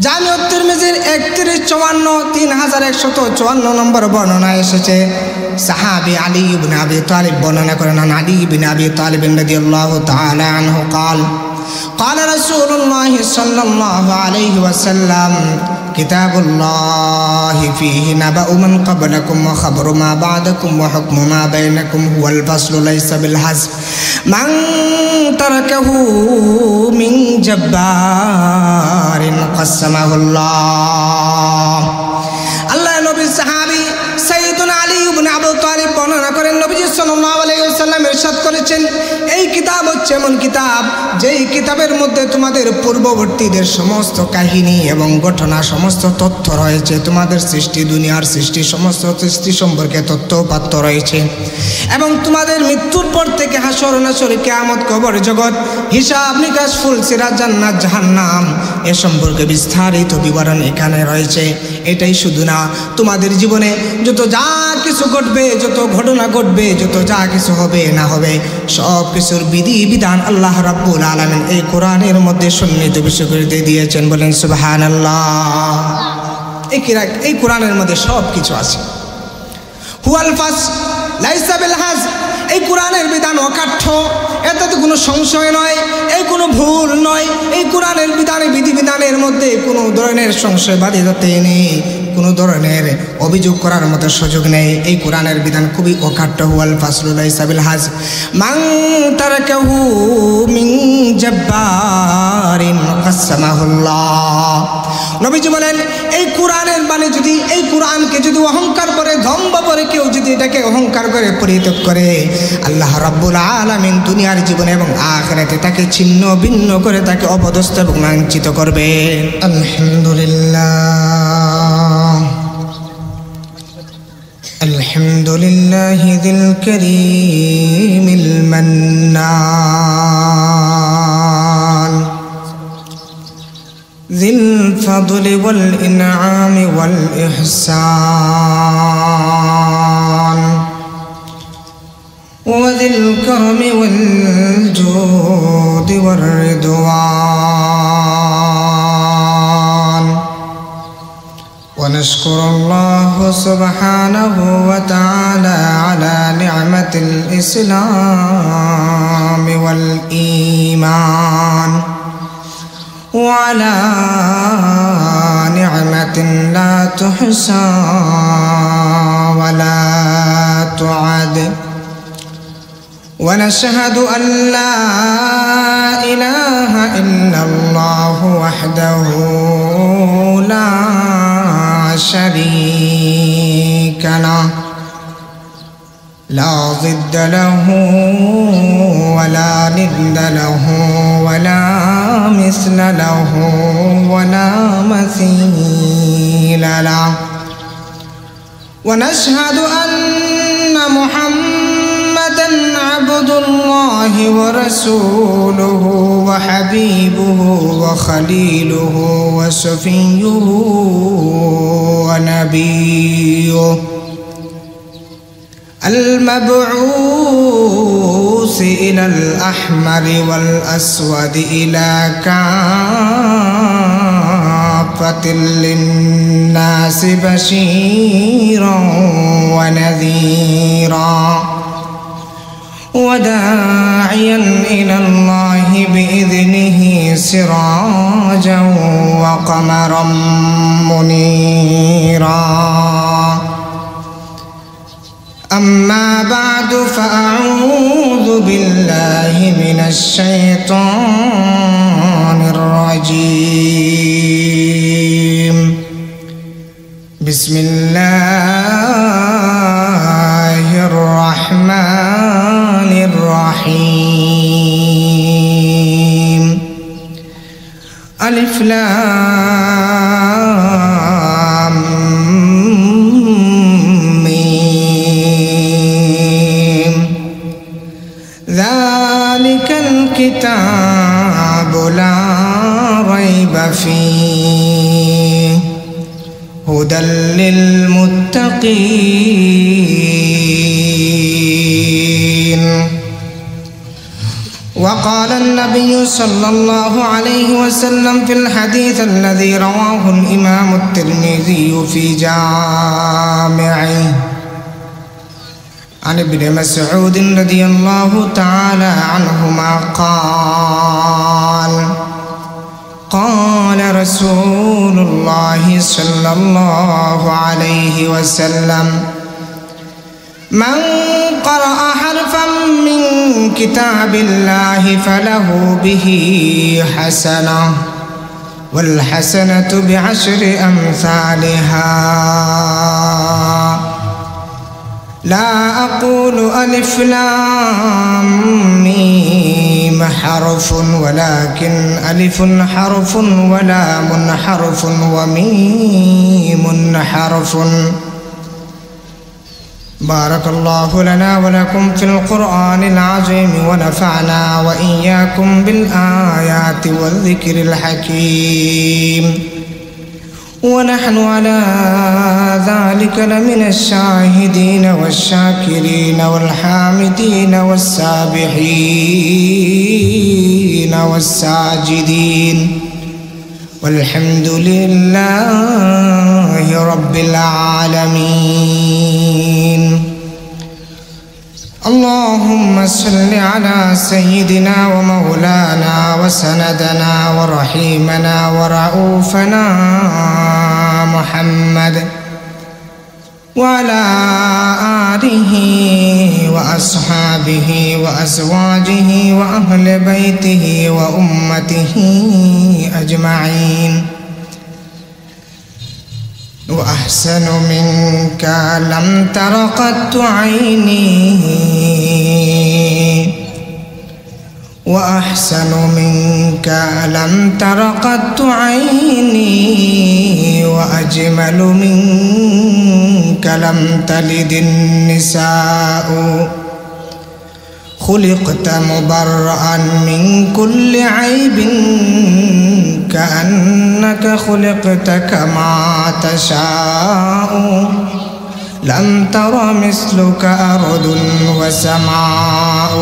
জামিউ তিরমিজির 3154 নম্বর বর্ণনা এসেছে, সাহাবী আলী ইবনে আবি তালিব বর্ণনা করেন, আলী ইবনে আবি তালিব রাদিয়াল্লাহু তাআলা আনহু قال قال رسول الله صلى الله عليه وسلم كتاب الله فيه نبأ من قبلكم وخبر ما بعدكم وحكم ما بينكم هو الفصل ليس بالحزب من تركه من جبار قسمه الله আল্লাহ নবী সাহাবী সাইয়্যিদুনা আলী ইবনে আবু তালিব বর্ণনা করেন, নবীজি সাল্লাল্লাহু আলাইহি ওয়াসাল্লাম ইরশাদ করেছেন, এই কিতাব হচ্ছে এমন কিতাব যেই কিতাবের মধ্যে তোমাদের পূর্ববর্তীদের সমস্ত কাহিনী এবং ঘটনা, সমস্ত তথ্য রয়েছে। তোমাদের সৃষ্টি, দুনিয়ার সৃষ্টি, সমস্ত সৃষ্টি সম্পর্কে তথ্যপাত্য রয়েছে এবং তোমাদের মৃত্যুর পর থেকে হাসর নাসর, কিয়ামত, কবর জগৎ, হিসাব নিকাশ, ফুলসিরাত, জান্নাত, জাহান্নাম এ সম্পর্কে বিস্তারিত বিবরণ এখানে রয়েছে। এটাই শুধু না, তোমাদের জীবনে যত যা কিছু ঘটবে, যত ঘটনা ঘটবে, যত যা কিছু হবে না হবে, সব কিছুর বিধি বিধান আল্লাহ রাব্বুল আলামিন এই কোরআনের মধ্যে সন্নিহিত বিষয় করে দিয়েছেন। বলেন সুবহানাল্লাহ। এই কোরআনের মধ্যে সব কিছু আছে। হুয়াল ফাস লাইসা বিল হাজ, এই কোরআনের বিধান অকাঠ্য, এটাতে কোনো সংশয় নয়, এই কোনো ভুল নয়। এই কোরআনের বিধানে, বিধিবিধানের মধ্যে কোনো ধরনের সংশয়বাদিতা নেই, কোনো ধরনের অভিযোগ করার মতো সুযোগ নেই। এই কোরআনের বিধান খুবই অকাঠ্য। হুয়াল ফাসলু লাইসা বিল হাজ মান তারাকাহু মিন জাব্বারিন কাসসামাহুল্লাহ। নবীজি বলেন, এই কোরআনের বাণী যদি, এই কোরআনকে যদি অহংকার করে, ধম্ব করে কেউ যদি এটাকে অহংকার করে পরিত্যাগ করে, আল্লাহ রাব্বুল আলামিন দুনিয়ার জীবনে এবং আখিরাতে তাকে ছিন্ন ভিন্ন করে তাকে অপদস্থ এবং লাঞ্ছিত করবে। আলহামদুলিল্লাহ, আলহামদুলিল্লাহি যিল কারীমিল মান্নান যিল ফাদলি ওয়াল ইনআমি ওয়াল ইহসান وذي الكرم والجود والرضوان ونشكر الله سبحانه وتعالى على نعمة الإسلام والإيمان وعلى نعمة لا تحصى ولا تعد ونشهد أن لا إله إلا الله وحده لا شريك له لا ضد له ولا ند له ولا مثل له ولا مثيل له ونشهد أن محمدًا عبد الله ورسوله وحبيبه وخليله وصفيه ونبيه المبعوث إلى الأحمر والأسود إلى كافة للناس بشيرا ونذيرا وداعيا إلى الله بإذنه سراجا وقمرا منيرا أما بعد فأعوذ بالله من الشيطان الرجيم بسم الله الرحمن الرحيم ألف لام ميم ذلك الكتاب لا ريب فيه هدى للمتقين وقال النبي صلى الله عليه وسلم في الحديث الذي رواه الإمام الترمذي في جامعه عن ابن مسعود رضي الله تعالى عنهما قال قال رسول الله صلى الله عليه وسلم من قرأ حرفا من كتاب الله فله به حسنة والحسنة بعشر أمثالها لا أقول ألف لام ميم حرف ولكن ألف حرف ولام حرف وميم حرف بارك الله لنا ولكم في القرآن العظيم ونفعنا وإياكم بالآيات والذكر الحكيم ونحن على ذلك لمن الشاهدين والشاكرين والحامدين والسابحين والساجدين والحمد لله رب العالمين اللهم صل على سيدنا ومولانا وسندنا ورحيمنا ورؤوفنا محمد وعلى آله وأصحابه وأزواجه وأهل بيته وأمته أجمعين وأحسن منك لم تر قط عيني وأحسن منك لم تر قط عيني وأجمل منك لم تلد النساء خلقت مبرأ من كل عيب كأنك خلقت كما تشاء لم تر مثلك أرض وسماء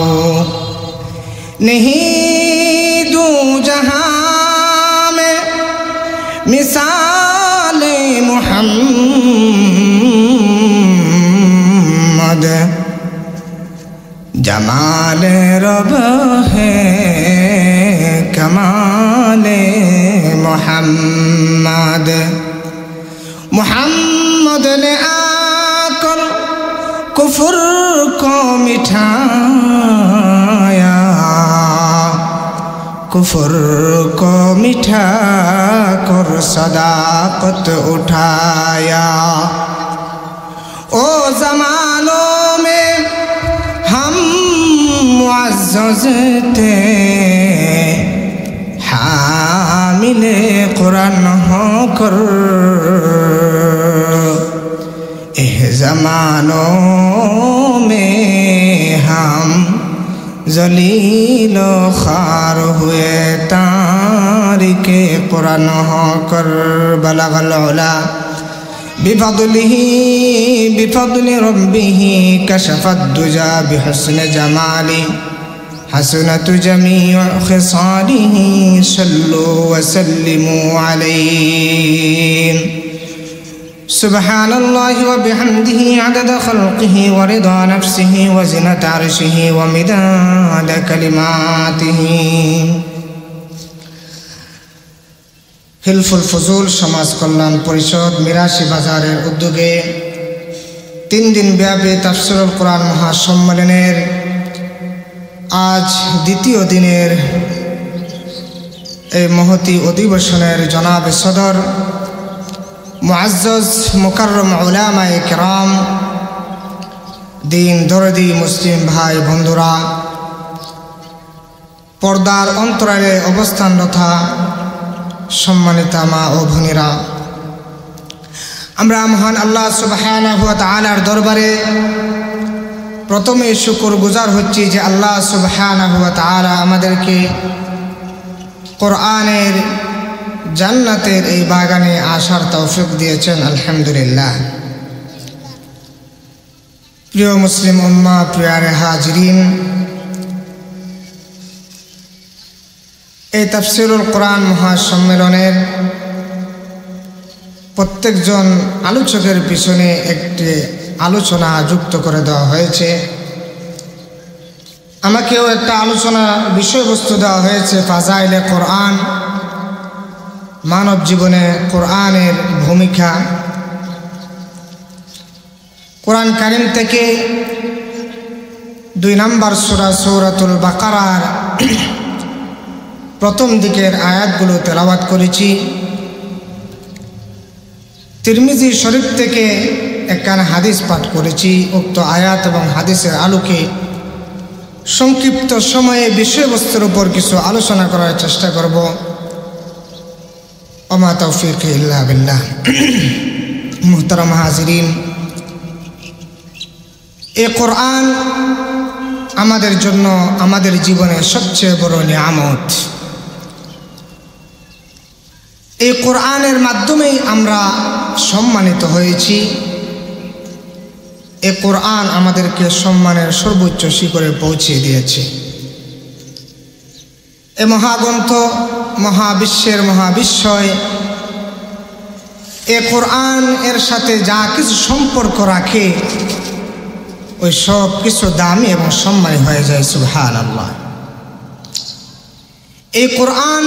नहीं दो जहां में मिसाल मुहम्मद जमाल रब है कमाल मुहम्मद मुहम्मद ने आकर कुफर को मिठाया कुफर को मिठा कर सदाकत उठाया ओ ज़मानों में हम मुअज़्ज़ज़ थे हामिले कुरान होकर एह ज़मानों में हम ज़लील ख़ार हुए तारिके कुरान होकर बलगल उला बिफ़ज़लिही बिफ़ज़लि रब्बिही कशफ़द दुजा बिहुस्न जमाली हसनत जमीअ ख़िसालिही सल्लु व सल्लिमू अलैहि सुब्हानल्लाहि व बिहम्दिही अदद ख़ल्क़िही व रिदा नफ़्सिही व ज़िनत अर्शिही व मिदाद कलिमातिही। हिल्फुल फुजूल समाज कल्याण परिषद मिराशी बाजारेर उद्योगे 3 दिन व्यापी तफसीरुल कुरान महासम्मेलनेर आज द्वितीय दिनेर এই মহতি অধিবেশনের জনাব সদর মুআজ্জাজ মুকাররম উলামায়ে কিরাম দিন দরদি মুসলিম ভাই বন্ধুরা পর্দার অন্তরালে অবস্থানরতা সম্মানিতা মা ও ভনীরা আমরা মহান আল্লাহ সুবহানাহু ওয়া তাআলার দরবারে প্রথমে শুকরগুজার হচ্ছি যে আল্লাহ সুবহানাহু ওয়া তাআলা আমাদেরকে কোরআনের জান্নাতের এই বাগানে আসার তৌফিক দিয়েছেন আলহামদুলিল্লাহ। প্রিয় মুসলিম উম্মাহ প্রিয় হাজিরিন এই তাফসীরুল কোরআন মহাসম্মেলনের প্রত্যেকজন আলোচকের পিছনে একটি আলোচনা যুক্ত করে দেওয়া হয়েছে। আমাকেও একটা আলোচনা বিষয়বস্তু দেওয়া হয়েছে, ফাজাইলে কোরআন, মানব জীবনে কোরআনের ভূমিকা। কোরআন কারীম থেকে 2 নম্বর সূরা সূরাতুল বাকারার প্রথম দিকের আয়াতগুলো তেলাওয়াত করেছি। তিরমিজি শরীফ থেকে একখানা হাদিস পাঠ করেছি। উক্ত আয়াত এবং হাদিসের আলোকে সংক্ষিপ্ত সময়ে বিষয়বস্তুর উপর কিছু আলোচনা করার চেষ্টা করব। ওমা তাওফীক ইল্লা বিল্লাহ। মুহতারাম হাজিরিন, এই কোরআন আমাদের জন্য আমাদের জীবনের সবচেয়ে বড় নিয়ামত। এই কোরআনের মাধ্যমেই আমরা সম্মানিত হয়েছি। এই কোরআন আমাদেরকে সম্মানের সর্বোচ্চ শিখরে পৌঁছে দিয়েছে। এ মহাগ্রন্থ, মহাবিশ্বের মহাবিশ্বয় এ কোরআন এর সাথে যা কিছু সম্পর্ক রাখে ওই সব কিছু দামি এবং সম্মানী হয়ে যায়। সুবহানাল্লাহ। এই কোরআন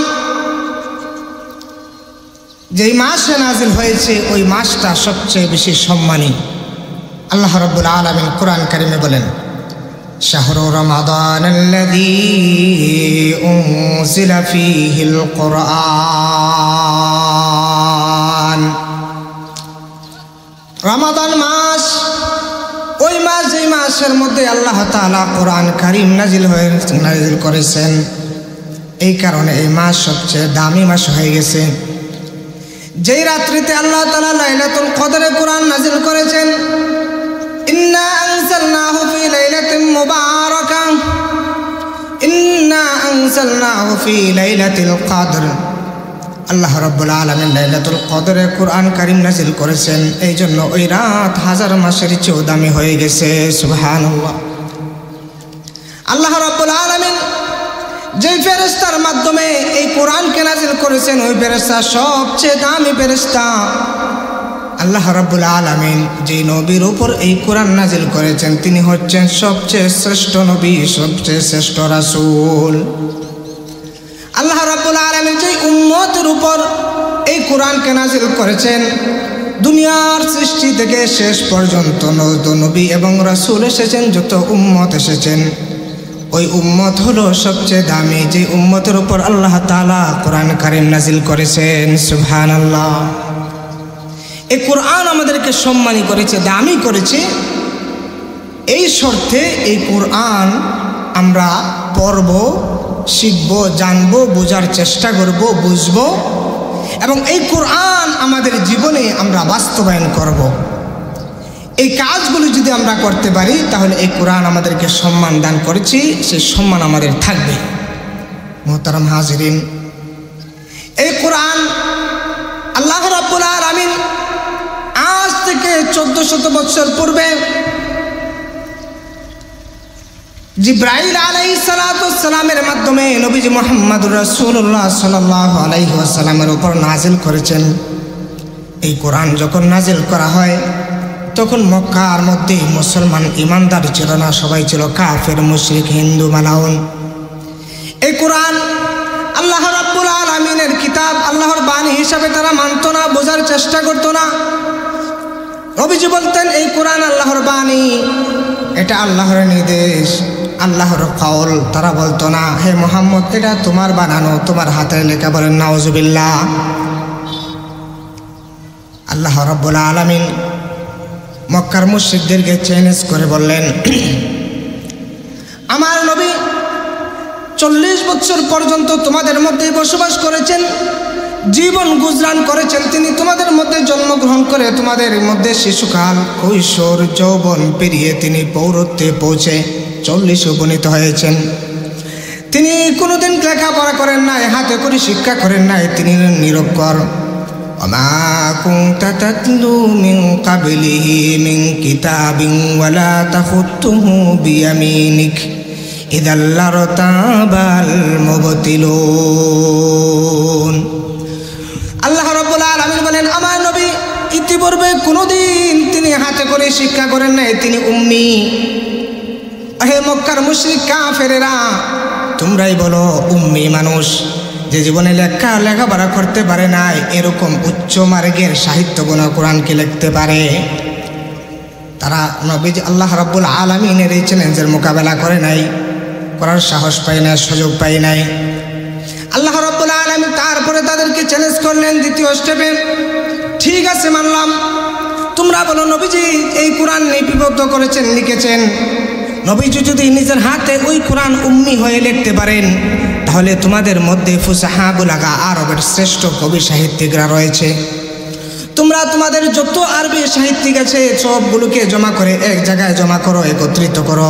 যেই মাসে নাজিল হয়েছে ওই মাসটা সবচেয়ে বেশি সম্মানী। আল্লাহ রাব্বুল আলামিন কোরআন কারীমে বলেন, শাহরু রমাদানাল্লাযী উনজিলা ফীহিল কোরআন। রমাদান মাস ওই মাস, যেই মাসের মধ্যে আল্লাহ তাআলা কোরআন কারীম নাজিল করেছেন। এই কারণে এই মাস সবচেয়ে দামি মাস হয়ে গেছে। যেই রাত্রিতে আল্লাহ তাআলা লাইলাতুল কদরে কোরআন নাজিল করেছেন, ইন্না আনজালনাহু ফি লাইলাতিন মুবারাকাহ, ইন্না আনজালনাহু ফি লাইলাতিল কদর। আল্লাহ রাব্বুল আলামিন লাইলাতুল কদরে কোরআন কারীম নাজিল করেছেন। এই জন্য ওই রাত হাজার মাসের চেয়েও দামি হয়ে গেছে। সুবহানাল্লাহ। আল্লাহ রাব্বুল আলামিন যেই ফেরেশতার মাধ্যমে এই কোরআনকে নাজিল করেছেন ওই ফেরেশতা সবচেয়ে দামি ফেরেশতা। আল্লাহ রাব্বুল আলামিন যে নবীর উপর এই কোরআন নাজিল করেছেন তিনি হচ্ছেন সবচেয়ে শ্রেষ্ঠ নবী, সবচেয়ে শ্রেষ্ঠ রাসূল। আল্লাহ রাব্বুল আলামিন যে উম্মতের উপর এই কোরআনকে নাজিল করেছেন, দুনিয়ার সৃষ্টি থেকে শেষ পর্যন্ত নবী এবং রাসূল এসেছেন, যত উম্মত এসেছেন ওই উম্মত হলো সবচেয়ে দামি, যে উম্মতের উপর আল্লাহ তাআলা কোরআন কারীম নাজিল করেছেন। সুবহানাল্লাহ। এই কোরআন আমাদেরকে সম্মানী করেছে, দামি করেছে। এই শর্তে এই কোরআন আমরা পড়ব, শিখব, জানব, বোঝার চেষ্টা করব, বুঝব এবং এই কোরআন আমাদের জীবনে আমরা বাস্তবায়ন করব। এই কাজগুলো যদি আমরা করতে পারি তাহলে এই কোরআন আমাদেরকে সম্মান দান করেছি, সেই সম্মান আমাদের থাকবে। মুহতারাম হাজিরিন, এই কোরআন আল্লাহ রাব্বুল আলামিন আজ থেকে 1400 বছর পূর্বে জিবরাইল আলাইহিস সালাতু ওয়াস সালামের মাধ্যমে নবীজি মুহাম্মদুর রাসূলুল্লাহ সাল্লাল্লাহু আলাইহি ওয়াসাল্লামের উপর নাজিল করেছেন। এই কোরআন যখন নাজিল করা হয় তখন মক্কার মধ্যে মুসলমান ইমানদার ছিল না, সবাই ছিল কাফের, মুশরিক, হিন্দু, মালাউন। এই কোরআন আল্লাহ রাব্বুল আলামিনের কিতাব, আল্লাহর বাণী হিসাবে তারা মানত না, বোঝার চেষ্টা করতো না। নবীজি বলতেন এই কোরআন আল্লাহর বাণী, এটা আল্লাহর নির্দেশ, আল্লাহর কওল। তারা বলতো না, হে মুহাম্মদ এটা তোমার বানানো, তোমার হাতের লেখা। বলেন নাউজুবিল্লাহ। আল্লাহ রাব্বুল আলামিন মক্কার মুশরিকদেরকে চ্যালেঞ্জ করে বললেন, আমার নবী 40 বছর পর্যন্ত তোমাদের মধ্যে বসবাস করেছেন, জীবন গুজরান করেছেন। তিনি তোমাদের মধ্যে জন্মগ্রহণ করে তোমাদের মধ্যে শিশুকাল, কৈশোর, যৌবন পেরিয়ে তিনি পৌরত্বে পৌঁছে 40 উপনীত হয়েছেন। তিনি কোনোদিন লেখাপড়া করেন নাই, হাতে করে শিক্ষা করেন নাই, তিনি নিরক্ষর। ওমা কুনতা তাতলু মিন ক্বাবলিহি মিন কিতাবিন ওয়ালা তাখুতুহু বিয়ামিনিক ইদাল্লারতাবাল মুবতিলুন। আল্লাহ রাব্বুল আলামিন বলেন, আমার নবী ইতিপূর্বে কোনোদিন তিনি হাতে করে শিক্ষা করেন নাই, তিনি উম্মি। হে মক্কার মুশরিক কাফেরেরা, তোমরাই বলো উম্মি মানুষ, যে জীবনে লেখাপড়া করতে পারে নাই, এরকম উচ্চ মার্গের সাহিত্য গুণ কোরআনকে লিখতে পারে। তারা নবীজি আল্লাহ রাব্বুল আলামিনের এই চ্যালেঞ্জের মোকাবেলা করে নাই, করার সাহস পায় না, সুযোগ পায় নাই। আল্লাহ রাব্বুল আলামিন তারপরে তাদেরকে চ্যালেঞ্জ করলেন দ্বিতীয় স্টেপে, ঠিক আছে মানলাম, তোমরা বলো নবীজি এই কোরআন লিপিবদ্ধ করেছেন, লিখেছেন। নবীজি যদি নিজের হাতে ওই কোরআন উম্মি হয়ে লিখতে পারেন, তাহলে তোমাদের মধ্যে ফুসাহা বুলাগা আরবের শ্রেষ্ঠ কবি সাহিত্যিকরা রয়েছে। তোমরা তোমাদের যত আরবি সাহিত্যিক আছে সবগুলোকে জমা করে এক জায়গায় জমা করো, একত্রিত করো,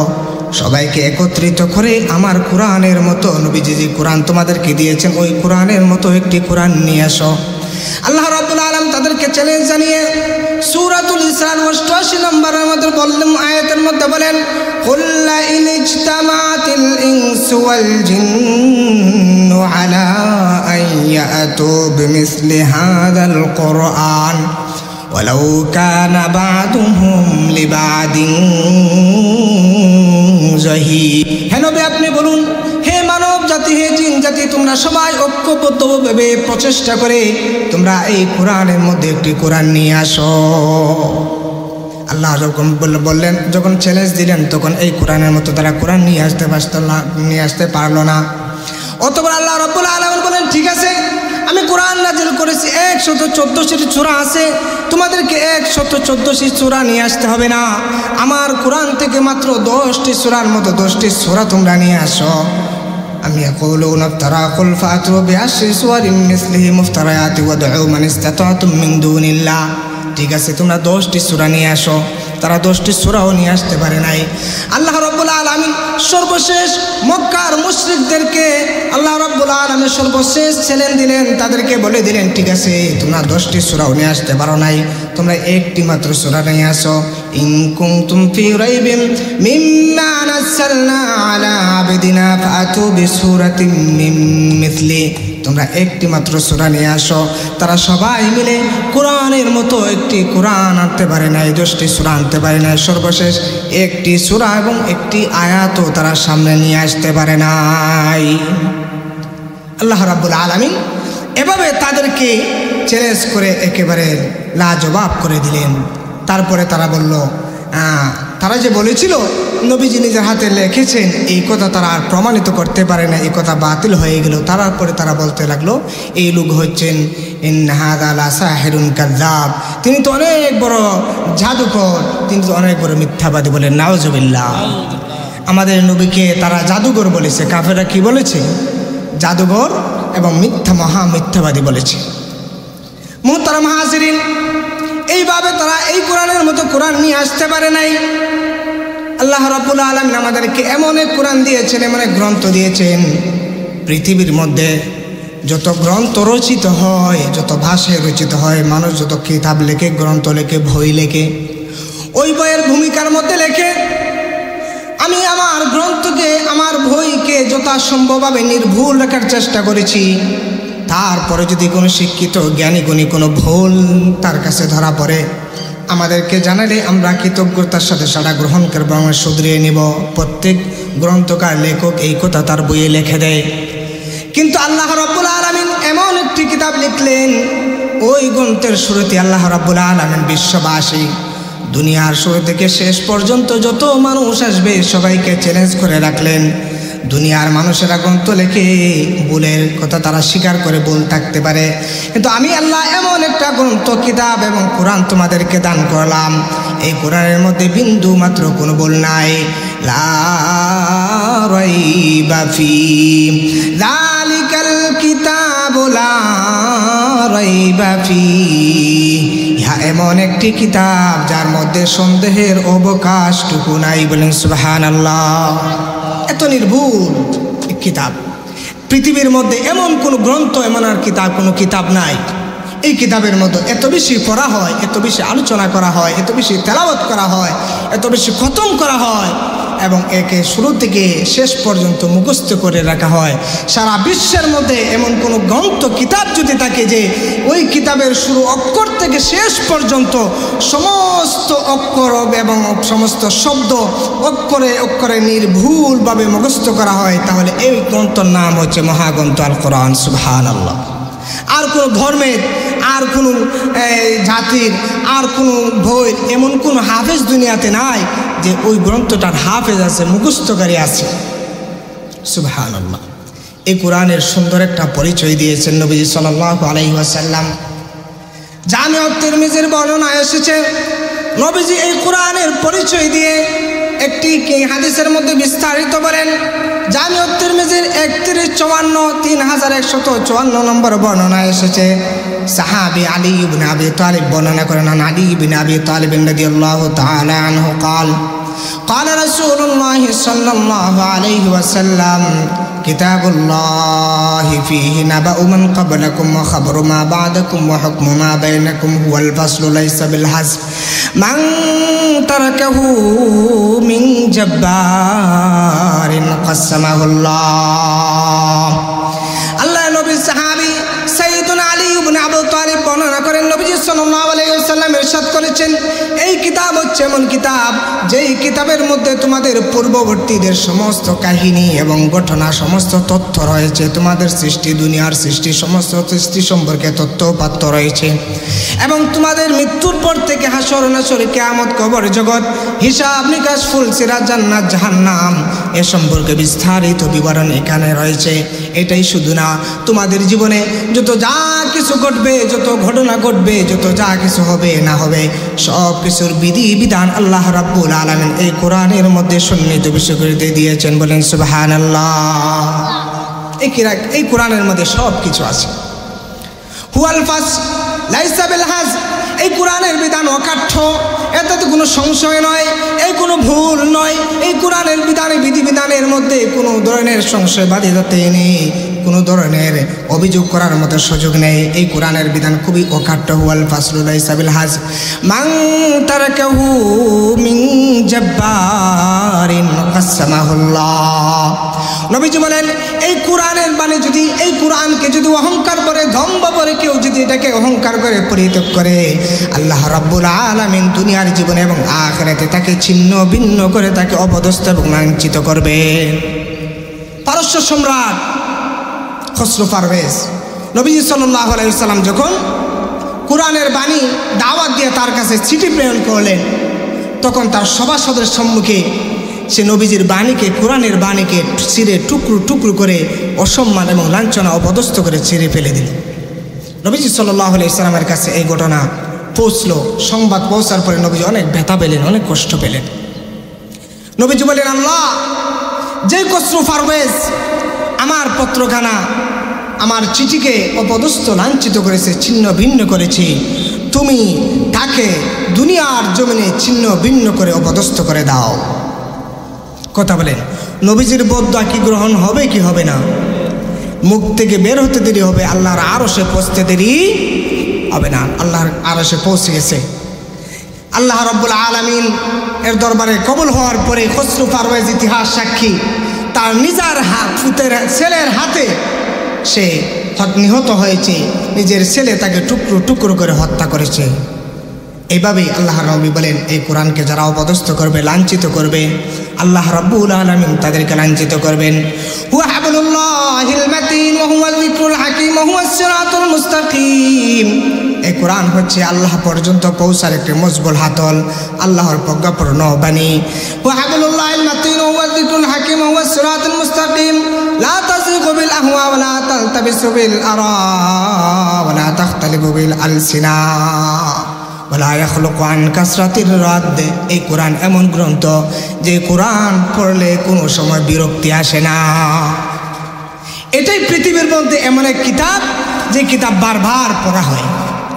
সবাইকে একত্রিত করে আমার কোরআনের মতো নবীজি যে কোরআন তোমাদেরকে দিয়েছেন ওই কোরআনের মতো একটি কোরআন নিয়ে আসো। আল্লাহ রাব্বুল আলামিন তাদেরকে চ্যালেঞ্জ জানিয়ে সূরাতুল ইসরার ৮৮ নম্বরের মধ্যে বললেন, আয়াতের মধ্যে বলেন, কুল্লা ইন ইজতামাতিল ইনসু ওয়াল জিন্নু আলা আন ইয়াতু বিমিসলি হাযাল কুরআন ওয়ালাউ কানা বা'দুহুম লিবা'দিন যাহিদ। হে নবী আপনি বলুন, হে মানব জাতি, হে জিন জাতি, তোমরা সবাই ঐক্যবদ্ধভাবে প্রচেষ্টা করে তোমরা এই কোরআনের মধ্যে একটি কোরআন নিয়ে আসো। আল্লাহ যখন বললেন, যখন চ্যালেঞ্জ দিলেন, তখন এই কোরআনের মতো তারা কোরআন নিয়ে আসতে পারলো না। অতঃপর আল্লাহ রাব্বুল আলামিন বলেন, ঠিক আছে, আমি কোরআন নাজিল করেছি, ১১৪টি সূরা আছে, তোমাদেরকে ১১৪টি সূরা নিয়ে আসতে হবে না। আমার কোরআন থেকে মাত্র 10টি সূরার মতো 10টি সূরা তোমরা নিয়ে আসো। আমি ইয়াকুলুনা ইফতারা কুল ফাতু বিআশরি সুওয়ারিন মিসলিহি মুফতারায়াতি ওয়াদউ মান ইসতাতাতুম মিন দুনিল্লাহ। ঠিক আছে, তোমরা 10টি সূরা নিয়ে আসো। তারা 10টি সূরাও নিয়ে আসতে পারে নাই। আল্লাহ রাব্বুল আলামিন সর্বশেষ মক্কার মুশরিকদেরকে আল্লাহ রাব্বুল আলামিন সর্বশেষ চ্যালেঞ্জ দিলেন, তাদেরকে বলে দিলেন, ঠিক আছে, তোমরা 10টি সূরাও নিয়ে আসতে পারো নাই, তোমরা একটি মাত্র সূরা নিয়ে আসো। ইন কুনতুম ফি রাইবিন মিম্মা নাযালনা আলা আবদিনা ফাতু বিসূরাতিন মিন মিসলি। তোমরা একটি মাত্র সূরা নিয়ে আসো। তারা সবাই মিলে কোরআনের মতো একটি কোরআন আনতে পারে নাই, 10টি সূরা আনতে পারে নাই। সর্বশেষ একটি সূরা এবং একটি আয়াতও তারা সামনে নিয়ে আসতে পারে নাই। আল্লাহ রাব্বুল আলামিন এভাবে তাদেরকে চ্যালেঞ্জ করে একেবারে লাজবাব করে দিলেন। তারপরে তারা বলল, তারা যে বলেছিল নবীজি নিজের হাতে লিখেছেন, এই কথা তারা আর প্রমাণিত করতে পারে না, এই কথা বাতিল হয়ে গেল। তারপরে তারা বলতে লাগলো, এই লোক হচ্ছেন ইন হাযা লাসাহিরুন কাযযাব, তিনি তো অনেক বড় জাদুকর, তিনি তো অনেক বড় মিথ্যাবাদী। বলে নাউজুবিল্লাহ। আমাদের নবীকে তারা জাদুকর বলেছে, কাফেররা কি বলেছে? জাদুকর এবং মহা মিথ্যাবাদী বলেছে। মুহতারাম হাজিরিন, এইভাবে তারা এই কোরআনের মতো কোরআন নিয়ে আসতে পারে নাই। আল্লাহ রাব্বুল আলামিন আমাদেরকে এমন এক কোরআন দিয়েছেন, এমন এক গ্রন্থ দিয়েছেন, পৃথিবীর মধ্যে যত গ্রন্থ রচিত হয়, যত ভাষায় রচিত হয়, মানুষ যত কিতাব লেখে, গ্রন্থ লেখে, বই লেখে, ওই বইয়ের ভূমিকার মধ্যে লেখে, আমি আমার গ্রন্থকে, আমার বইকে যথাসম্ভবভাবে নির্ভুল রাখার চেষ্টা করেছি। তারপরে যদি কোনো শিক্ষিত জ্ঞানী গুণী কোনো ভুল তার কাছে ধরা পড়ে, আমাদেরকে জানালে আমরা কৃতজ্ঞতার সাথে সেটা গ্রহণ করব, আমরা শুধরিয়ে নেব। প্রত্যেক গ্রন্থকার লেখক এই কথা তার বইয়ে লিখে দেয়। কিন্তু আল্লাহ রাব্বুল আলামিন এমন একটি কিতাব লিখলেন, ওই গ্রন্থের শুরুতে আল্লাহ রাব্বুল আলামিন বিশ্ববাসী, দুনিয়ার শুরু থেকে শেষ পর্যন্ত যত মানুষ আসবে সবাইকে চ্যালেঞ্জ করে রাখলেন। দুনিয়ার মানুষেরা গ্রন্থ লেখে, ভুলের কথা তারা স্বীকার করে ভুল থাকতে পারে, কিন্তু আমি আল্লাহ এমন একটা গ্রন্থ, কিতাব এবং কোরআন তোমাদেরকে দান করলাম, এই কোরআনের মধ্যে বিন্দু মাত্র কোনো ভুল নাই। লা রাইবা ফি যালিকাল কিতাবু লা রাইবা ফি। ইহা এমন একটি কিতাব যার মধ্যে সন্দেহের অবকাশটুকু নাই। বলেন সুবহানাল্লাহ। এত নির্ভুল কিতাব, পৃথিবীর মধ্যে এমন কোনো গ্রন্থ, এমন আর কিতাব, কোনো কিতাব নাই। এই কিতাবের মধ্যে এত বেশি পড়া হয়, এত বেশি আলোচনা করা হয়, এত বেশি তেলাওয়াত করা হয়, এত বেশি খতম করা হয়, এবং একে শুরু থেকে শেষ পর্যন্ত মুখস্থ করে রাখা হয়। সারা বিশ্বের মধ্যে এমন কোনো গ্রন্থ কিতাব যদি থাকে যে ওই কিতাবের শুরু অক্ষর থেকে শেষ পর্যন্ত সমস্ত অক্ষর এবং সমস্ত শব্দ অক্ষরে অক্ষরে নির্ভুলভাবে মুখস্থ করা হয়, তাহলে এই গ্রন্থর নাম হচ্ছে মহাগ্রন্থ আল কোরআন। সুবহানাল্লাহ। আর কোনো ধর্মের, আর কোনো জাতির, আর কোনো বইয়ের এমন কোনো হাফেজ দুনিয়াতে নাই যে ওই গ্রন্থটার হাফেজ আছে, মুখস্থকারী আছে। সুবহানাল্লাহ। এই কোরআনের সুন্দর একটা পরিচয় দিয়েছেন নবীজি সাল্লাল্লাহু আলাইহি ওয়াসাল্লাম। জামিউত তিরমিজির বর্ণনা এসেছে, নবীজি এই কোরআনের পরিচয় দিয়ে একটি হাদিসের মধ্যে বিস্তারিত বলেন। জামিউত তিরমিজির 3154 নম্বর বর্ণনা এসেছে। সাহাবী আলী ইবনে আবি তালিব বর্ণনা করেন, আলী ইবনে আবি তালিব রাদিয়াল্লাহু তাআলা আনহু قال قال رسول الله صلى الله عليه وسلم كتاب الله فيه نبأ من قبلكم وخبر ما بعدكم وحكم ما بينكم هو الفصل ليس بالحزب من تركه من جبار قسمه الله। আল্লাহ নবী সাহাবী সাইয়্যিদুনা আলী ইবনে আবু তালিব বর্ণনা করেন, নবীজি সাল্লাল্লাহু আলাইহি ওয়াসাল্লাম ইরশাদ করেছেন, এই কিতাব হচ্ছে এমন কিতাব যেই কিতাবের মধ্যে তোমাদের পূর্ববর্তীদের সমস্ত কাহিনী এবং ঘটনা, সমস্ত তথ্য রয়েছে। তোমাদের সৃষ্টি, দুনিয়ার সৃষ্টি, সমস্ত সৃষ্টি সম্পর্কে তথ্যপাত্য রয়েছে এবং তোমাদের মৃত্যুর পর থেকে হাসর নাসর, কিয়ামত, কবর জগৎ, হিসাব নিকাশ, ফুলসিরাত, জান্নাত, জাহান্নাম এ সম্পর্কে বিস্তারিত বিবরণ এখানে রয়েছে। এটাই শুধু না, তোমাদের জীবনে যত যা কিছু ঘটবে, যত ঘটনা ঘটবে, যত যা কিছু হবে না হবে, সব কিছুর বিধি বিধান আল্লাহ রাব্বুল আলামিন এই কোরআনের মধ্যে সন্নিহিত বিষয় করে দিয়েছেন। বলেন সুবহানাল্লাহ। এই কোরআনের মধ্যে সব কিছু আছে। হুয়াল ফাস লাইসা বিল হাজ, এই কোরআনের বিধান অকাঠ্য, এটাতে কোনো সংশয় নয়, এই কোনো ভুল নয়। এই কোরআনের বিধানে, বিধিবিধানের মধ্যে কোনো ধরনের সংশয় বাদিদাতে নেই, কোনো ধরনের অভিযোগ করার মতো সুযোগ নেই। এই কোরআনের বিধান খুবই অকাঠ্য। হুয়াল ফাসলু লাইসা বিল হাজ মান তারাকাহু মিন জাব্বারিন কাসসামাহুল্লাহ। নবীজি বলেন, এই কোরআনের বাণী যদি, এই কোরআনকে যদি অহংকার করে, ধম্ব করে কেউ যদি এটাকে অহংকার করে পরিত্যাগ করে, আল্লাহ রাব্বুল আলামিন দুনিয়ার জীবনে এবং আখিরাতে তাকে ছিন্ন ভিন্ন করে, তাকে অপদস্থ এবং লাঞ্ছিত করবে। পারস্য সম্রাট খসরু পারভেজ নবীজি সাল্লাল্লাহু আলাইহি ওয়াসাল্লাম যখন কোরআনের বাণী দাওয়াত দিয়ে তার কাছে চিঠি প্রেরণ করলেন, তখন তার সভাসদের সম্মুখে সে নবীজির বাণীকে, কোরআনের বাণীকে ছিঁড়ে টুকরো টুকরো করে অসম্মান এবং লাঞ্ছনা অপদস্থ করে ছিঁড়ে ফেলে দিল। নবীজি সাল্লাল্লাহু আলাইহি ওয়াসাল্লামের কাছে এই ঘটনা পৌঁছলো। সংবাদ পৌঁছার পরে নবীজি অনেক ব্যথা পেলেন, অনেক কষ্ট পেলেন। নবীজি বলেন, আল্লাহ, যে খসরু পারভেজ আমার পত্রখানা, আমার চিঠিকে অপদস্থ লাঞ্ছিত করেছে, ছিন্ন ভিন্ন করেছে, তুমি তাকে দুনিয়ার জমিনে ছিন্ন ভিন্ন করে অপদস্থ করে দাও। কথা বলেন, নবীজির বদদোয়া কি গ্রহণ হবে কি হবে না? মুখ থেকে বের হতে দেরি হবে, আল্লাহর আরশে পৌঁছতে দেরি হবে না। আল্লাহর আরশে পৌঁছে গেছে। আল্লাহ রাব্বুল আলামিন এর দরবারে কবুল হওয়ার পরে খসরু পারভেজ ইতিহাস সাক্ষী, তার নিজের ছেলের হাতে সে নিহত হয়েছে। নিজের ছেলে তাকে টুকরো টুকরো করে হত্যা করেছে। এইভাবেই আল্লাহ নবী বলেন, এই কোরআনকে যারা অপদস্থ করবে, লাঞ্ছিত করবে, আল্লাহ রাব্বুল আলামিন তাদেরকে লাঞ্ছিত করবেন। হুয়া হাবলুল্লাহিল মাতিন ওয়া হুয়াল যিকরুল হাকীম ওয়া হুয়াস সিরাতুল মুস্তাকিম। এই কোরআন হচ্ছে আল্লাহ পর্যন্ত পৌঁছার একটি মজবুল হাতল, আল্লাহর প্রজ্ঞাপূর্ণ বাণী। হুয়া হাবলুল্লাহিল মাতিন ওয়া হুয়াল যিকরুল হাকীম ওয়া হুয়াস সিরাতুল মুস্তাকিম লা তাযিগু বিল আহওয়া ওয়া লা তালতাবিসু বিল আরা ওয়া লা তাখতালিফু বিল আলসিনা ওয়ালা ইয়াখলুকু আন কাসরাতির রাদ। এই কোরআন এমন গ্রন্থ যে কোরআন পড়লে কোনো সময় বিরক্তি আসে না। এটাই পৃথিবীর মধ্যে এমন এক কিতাব যে কিতাব বারবার পড়া হয়,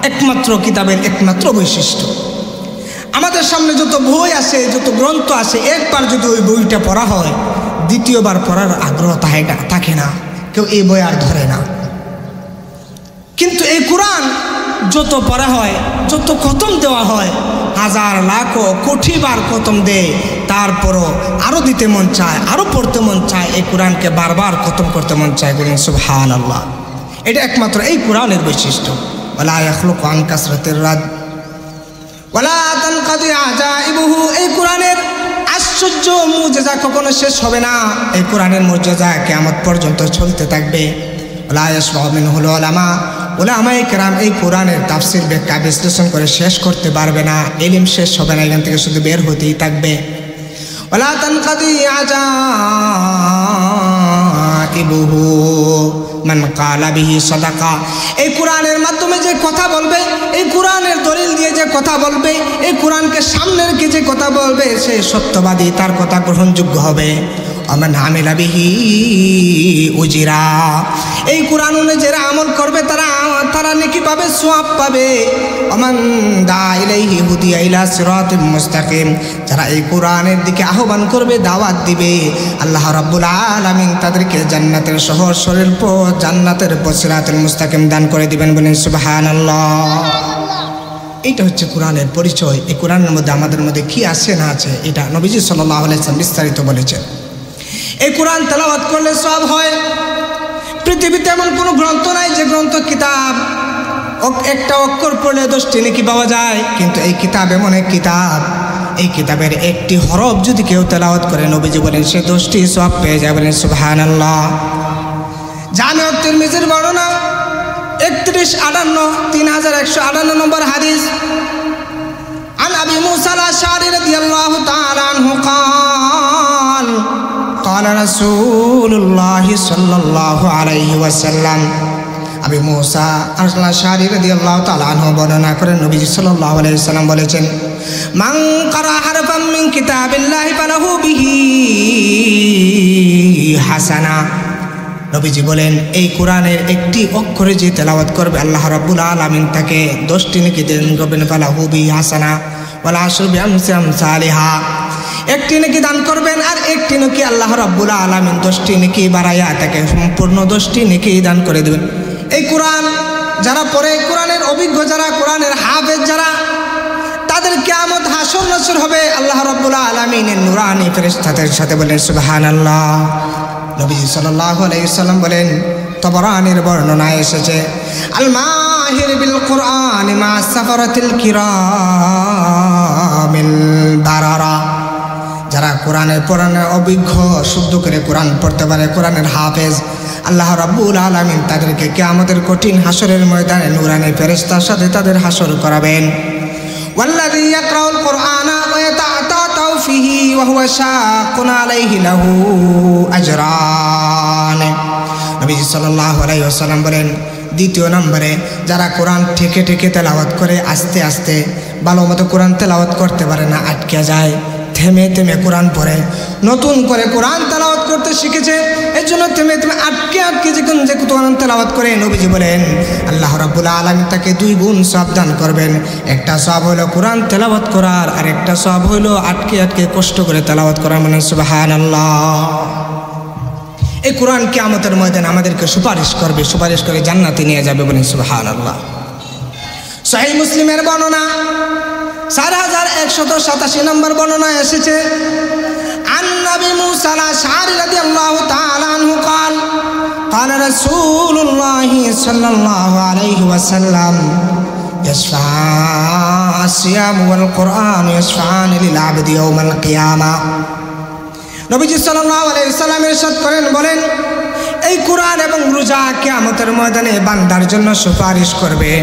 একমাত্র কিতাবের একমাত্র বৈশিষ্ট্য। আমাদের সামনে যত বই আসে, যত গ্রন্থ আসে, একবার যদি ওই বইটা পড়া হয়, দ্বিতীয়বার পড়ার আগ্রহ থাকে না, কেউ এই বই আর ধরে না। কিন্তু এই কোরআন যত পড়া হয়, যত খতম দেওয়া হয়, হাজার লাখ কোটি বার খতম দেয়, তারপরও আরও দিতে মন চায়, আরও পড়তে মন চায়, এই কোরআনকে বারবার খতম করতে মন চায়। বলেন সুবহানাল্লাহ। এটা একমাত্র এই কোরআনের বৈশিষ্ট্য। ওয়ালা ইয়াখলুকু আন কাসরাতির রাদ ওয়ালা তানকাদি আজাইবুহু। এই কোরআনের আশ্চর্য মুজিজা কখনো শেষ হবে না। এই কোরআনের মুজিজা কিয়ামত পর্যন্ত চলতে থাকবে। ওয়ালা ইয়াশবাউ মিনহুল উলামা। উলামায়ে কেরাম এই কোরআনের তাফসীর ব্যাখ্যা বিশ্লেষণ করে শেষ করতে পারবে না। ইলম শেষ হবে না, এখান থেকে শুধু বের হতেই থাকবে। ওয়ালা তানকাদি আজাইবুহু মান কালা বিহি সাদাকা। এই কোরআনের মাধ্যমে যে কথা বলবে, এই কোরআনের দলিল দিয়ে যে কথা বলবে, এই কোরআনকে সামনে রেখে যে কথা বলবে, সে সত্যবাদী, তার কথা গ্রহণযোগ্য হবে। আমান আমিলা বিহি উজিরা। এই কোরআন অনুযায়ী যারা আমল করবে তারা নেকি পাবে, সওয়াব পাবে। আমান দা ইলাইহি হুদিয়া ইলা সিরাতিম মুস্তাকিম। যারা এই কোরআনের দিকে আহ্বান করবে, দাওয়াত দিবে, আল্লাহ রাব্বুল আলামিন তাদেরকে জান্নাতের সহজ সরল পথ, জান্নাতের পথ সিরাতুল মুস্তাকিম দান করে দিবেন। বলেন সুবহানাল্লাহ। এইটা হচ্ছে কোরআনের পরিচয়। এই কোরআনের মধ্যে আমাদের মধ্যে কি আছে না আছে, এটা নবীজি সাল্লাল্লাহু আলাইহি ওয়াসাল্লাম বিস্তারিত বলেছেন। এই কোরআন তেলাওয়াত করলে সওয়াব হয়। পৃথিবীতে এমন কোনো গ্রন্থ নাই যে গ্রন্থ কিতাব একটা অক্ষর পড়লে 10টি নেকি পাওয়া যায়, কিন্তু এই কিতাব এমন এক কিতাব, এই কিতাবের একটি হরফ যদি কেউ তেলাওয়াত করে, নবীজি বলেন সে 10টি সওয়াব পেয়ে যাবে। বলেন সুবহানাল্লাহ। জামি' তিরমিজির বর্ণনা 3158 নম্বর হাদিস। আন আবি মুসা আল-আশআরী রাদিয়াল্লাহু তাআলা আনহু قال قال رسول الله صلى الله عليه وسلم। আবু মুসা আল-আশআরী রাদিয়াল্লাহু তাআলা আনহু বর্ণনা করেন, নবীজি সাল্লাল্লাহু আলাইহি ওয়াসাল্লাম বলেছেন, মান ক্বারা হারফাম মিন কিতাবিল্লাহি ফালাহু বিহি হাসানা। নবীজি বলেন এই কোরআনের একটি অক্ষরে যে তেলাওয়াত করবে, আল্লাহ রাব্বুল আলামিন তাকে 10টি নেকি দান করবেন। ফালাহু বিহি হাসানা ওয়াল আশরু বিআমসালিহা। একটি নেকি দান করবেন, আর একটি নেকি আল্লাহ রাব্বুল আলামিন 10টি নেকি বাড়াইয়া তাকে সম্পূর্ণ 10টি নেকি দান করে দেবেন। এই কোরআন যারা পড়ে, কোরআনের অভিজ্ঞ যারা, কোরআনের হাফেজ যারা, তাদের কিয়ামত হাসর নাসর হবে আল্লাহ রাব্বুল আলামিনের নূরানি ফেরেশতাদের সাথে। বলেন সুবহানাল্লাহ। নবীজি সাল্লাল্লাহু আলাইহি ওয়াসাল্লাম বলেন, তাবরানির বর্ণনায় এসেছে, আল মাহির বিল কুরআন মা সাফারাতিল কিরামিল বারারা। যারা কোরআনের পড়ানোর অভিজ্ঞ, শুদ্ধ করে কোরআন পড়তে পারে, কোরআনের হাফেজ, আল্লাহ রাব্বুল আলামিন তাদেরকে কিয়ামতের কঠিন হাসরের ময়দানে নূরানি ফেরেশতার সাথে তাদের হাসর করাবেন। ওয়াল্লাযী ইয়াকরাউল কুরআনা ওয়া ইয়াতাআতাউ ফীহি ওয়া হুয়া শাকুন আলাইহি লাহু আজরান। নবী সাল্লাল্লাহু আলাইহি ওয়াসাল্লাম বলেন, দ্বিতীয় নম্বরে যারা কোরআন ঠেকে ঠেকে তেলাওয়াত করে, আস্তে আস্তে ভালো মতো কোরআন তেলাওয়াত করতে পারে না, আটকে যায়, থেমে থেমে কোরআন পড়ে, নতুন করে কোরআন তেলাওয়াত করতে শিখেছে, এর জন্য থেমে থেমে আটকে যে কোরআন তেলাওয়াত করে, নবীজি বলেন আল্লাহ রাব্বুল আলামিন তাকে 2 গুণ সওয়াব দান করবেন। একটা সওয়াব হলো কোরআন তেলাওয়াত করার, আর একটা সওয়াব হলো আটকে কষ্ট করে তেলাওয়াত করা। মানে সুবহানাল্লাহ। এই কোরআন কিয়ামতের ময়দানে আমাদেরকে সুপারিশ করবে, সুপারিশ করে জান্নাতে নিয়ে যাবে। বলেন সুবহানাল্লাহ। সহিহ মুসলিমের বর্ণনা 4187 নম্বর বর্ণনায় এসেছে, আন নবী মুসা আল-আশআরী রাদিয়াল্লাহু তাআলা আনহু قال قال رسول الله صلى الله عليه وسلم يشفع الصيام والقرآن يشفعان للعبد يوم القيامة। নবীজি সাল্লাল্লাহু আলাইহি ওয়াসাল্লাম ইরশাদ করেন, বলেন এই কোরআন এবং রোজা কিয়ামতের ময়দানে বান্দার জন্য সুপারিশ করবে।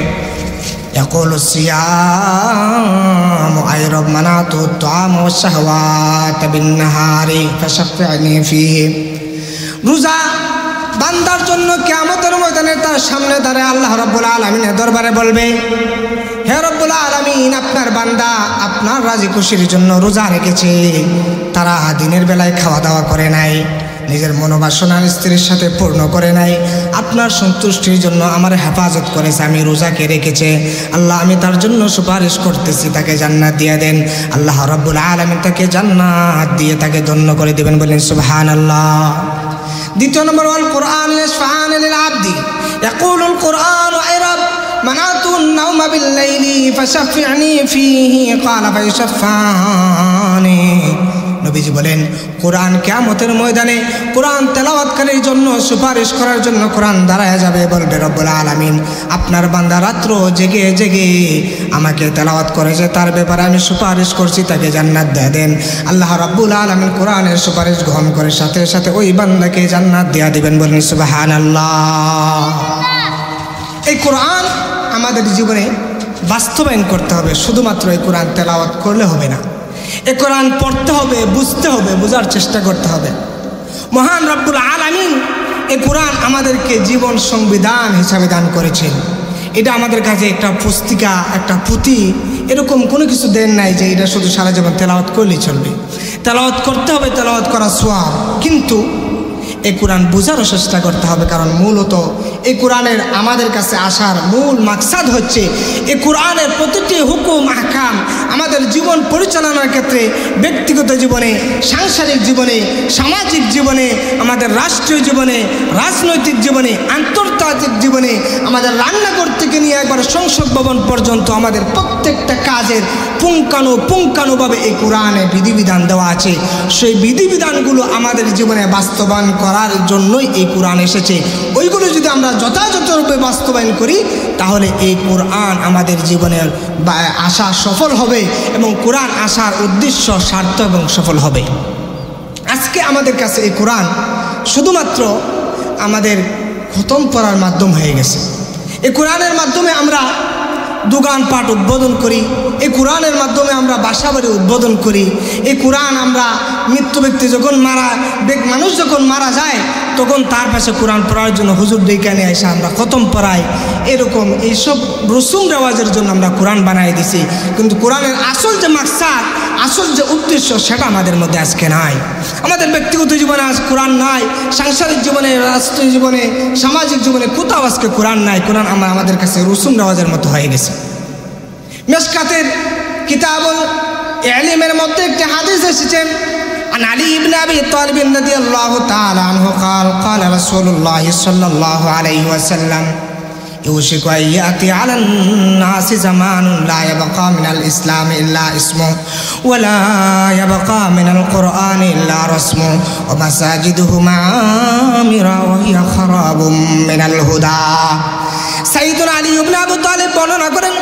يقول الصيام أي رب منعت الطعام والشهوات بالنهار فشفعني فيه। রোজা বান্দার জন্য কিয়ামতের ময়দানে তার সামনে দাঁড়ায় আল্লাহ রাব্বুল আলামিনের দরবারে বলবে, হে রব্বুল আলামিন, আপনার বান্দা আপনার রাজি খুশির জন্য রোজা রেখেছে, তারা দিনের বেলায় খাওয়া দাওয়া করে নাই, নিজের মনোবাসনা স্ত্রীর সাথে পূর্ণ করে নাই, আপনার সন্তুষ্টির জন্য আমার হেফাজত করেছে, আমি রোজাকে রেখেছে, আল্লাহ আমি তার জন্য সুপারিশ করতেছি, তাকে জান্নাত দিয়ে দেন। আল্লাহ রাব্বুল আলামিন তাকে জান্নাত দিয়ে তাকে ধন্য করে দেবেন। বলেন সুবহানাল্লাহ। দ্বিতীয় নম্বর, ওয়াল কুরআন ইয়াশফা'আন লিল আবদি ইয়াকুলুল কুরআন আই রাব মানাতু আন-নাওমা বিল লাইলি ফাশাফি'নি ফীহি ক্বালা ফায়াশফা'নি নবীজি বলেন, কোরআন কিয়ামতের ময়দানে কোরআন তেলাওয়াতকারীর জন্য সুপারিশ করার জন্য কোরআন দাঁড়ায় যাবে, বলবে রব্বুল আলামিন আপনার বান্দা রাত্র জেগে জেগে আমাকে তেলাওয়াত করেছে, তার ব্যাপারে আমি সুপারিশ করছি, তাকে জান্নাত দিয়ে দেন। আল্লাহ রাব্বুল আলামিন কোরআনের সুপারিশ গ্রহণ করে সাথে সাথে ওই বান্দাকে জান্নাত দিয়ে দিবেন। বলেন সুবহানাল্লাহ। এই কোরআন আমাদের জীবনে বাস্তবায়ন করতে হবে, শুধুমাত্র এই কোরআন তেলাওয়াত করলে হবে না, এই কোরআন পড়তে হবে, বুঝতে হবে, বোঝার চেষ্টা করতে হবে। মহান রব্বুল আলামিন এই কোরআন আমাদেরকে জীবন সংবিধান হিসাবে দান করেছেন। এটা আমাদের কাছে একটা পুস্তিকা, একটা পুঁথি, এরকম কোনো কিছু দেন নাই যে এটা শুধু সারা জীবন তেলাওয়াত করলেই চলবে। তেলাওয়াত করতে হবে, তেলাওয়াত করা সওয়াব, কিন্তু এই কোরআন বোঝারও চেষ্টা করতে হবে। কারণ মূলত এই কোরআনের আমাদের কাছে আসার মূল মাকসাদ হচ্ছে এই কোরআনের প্রতিটি হুকুম আহকাম আমাদের জীবন পরিচালনার ক্ষেত্রে, ব্যক্তিগত জীবনে, সাংসারিক জীবনে, সামাজিক জীবনে, আমাদের রাষ্ট্রীয় জীবনে, রাজনৈতিক জীবনে, আন্তর্জাতিক জীবনে, আমাদের রান্নাঘর থেকে নিয়ে একবার সংসদ ভবন পর্যন্ত আমাদের প্রত্যেকটা কাজের পুঙ্খানুপুঙ্খানুভাবে এই কোরআনে বিধিবিধান দেওয়া আছে। সেই বিধিবিধানগুলো আমাদের জীবনে বাস্তবায়ন করার জন্যই এই কোরআন এসেছে। ওইগুলো যদি আমরা যথাযথরূপে বাস্তবায়ন করি তাহলে এই কোরআন আমাদের জীবনের আশা সফল হবে এবং কোরআন আসার উদ্দেশ্য সার্থক এবং সফল হবে। আজকে আমাদের কাছে এই কোরআন শুধুমাত্র আমাদের খতম পড়ার মাধ্যম হয়ে গেছে। এই কোরআনের মাধ্যমে আমরা দোকানপাট উদ্বোধন করি, এই কোরআনের মাধ্যমে আমরা বাসাবাড়ি উদ্বোধন করি, এই কোরআন আমরা মৃত্যু ব্যক্তি যখন মানুষ যখন মারা যায় তখন তার পাশে কোরআন পড়ার জন্য হুজুর ডেকে নিয়ে এসে আমরা খতম পড়াই। এরকম এইসব রসুম রেওয়াজের জন্য আমরা কোরআন বানাই দিছি, কিন্তু কোরআনের আসল যে মাকসাদ, আসল যে উদ্দেশ্য সেটা আমাদের মধ্যে আজকে নাই। আমাদের ব্যক্তিগত জীবনে আজ কোরআন নাই, সাংসারিক জীবনে, রাষ্ট্রীয় জীবনে, সামাজিক জীবনে কোথাও আজকে কোরআন নাই। কোরআন আমাদের কাছে রসুম রেওয়াজের মতো হয়ে গেছে। মিশকাতের কিতাবুল ইলমের মধ্যে একটি হাদিস এসেছে, عن علي بن أبي طالب رضي الله تعالى عنه قال قال رسول الله صلى الله عليه وسلم يوشك أن يأتي على الناس زمان لا يبقى من الإسلام إلا اسمه ولا يبقى من القرآن إلا رسمه ومساجدهم عامرة وهي خراب من الهدى। সাইয়্যিদুনা আলী ইবনে আবু তালিব বর্ণনা করেন,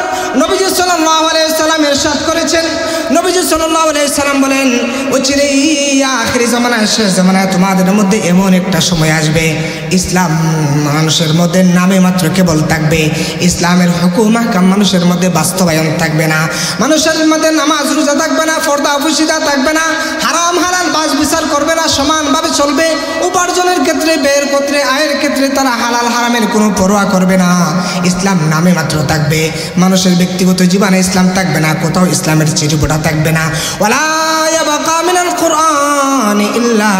নবীজি সাল্লাল্লাহু আলাইহি ওয়াসাল্লাম ইরশাদ করেছেন, নবীজি সাল্লাল্লাহু আলাইহি ওয়াসাল্লাম বলেন, অচিরেই আখিরি জামানায়, শেষ জামানায় তোমাদের মধ্যে এমন একটা সময় আসবে ইসলাম মানুষের মধ্যে নামে মাত্র কেবল থাকবে, ইসলামের হুকুম আহকাম মানুষের মধ্যে বাস্তবায়ন থাকবে না, মানুষের মধ্যে নামাজ রোজা থাকবে না, পর্দা উপসিদা থাকবে না, হারাম হালাল বাছ বিচার করবে না, সমানভাবে চলবে। উপার্জনের ক্ষেত্রে, ব্যয়ের ক্ষেত্রে, আয়ের ক্ষেত্রে তারা হালাল হারামের কোনো পরোয়া করবে না। ইসলাম নামে মাত্র থাকবে, মানুষের ব্যক্তিগত জীবনে ইসলাম থাকবে না, কোথাও ইসলামের চিঠিপোটা থাকবে না। ওয়ালা ইয়াবকা মিনাল কুরআনি ইল্লা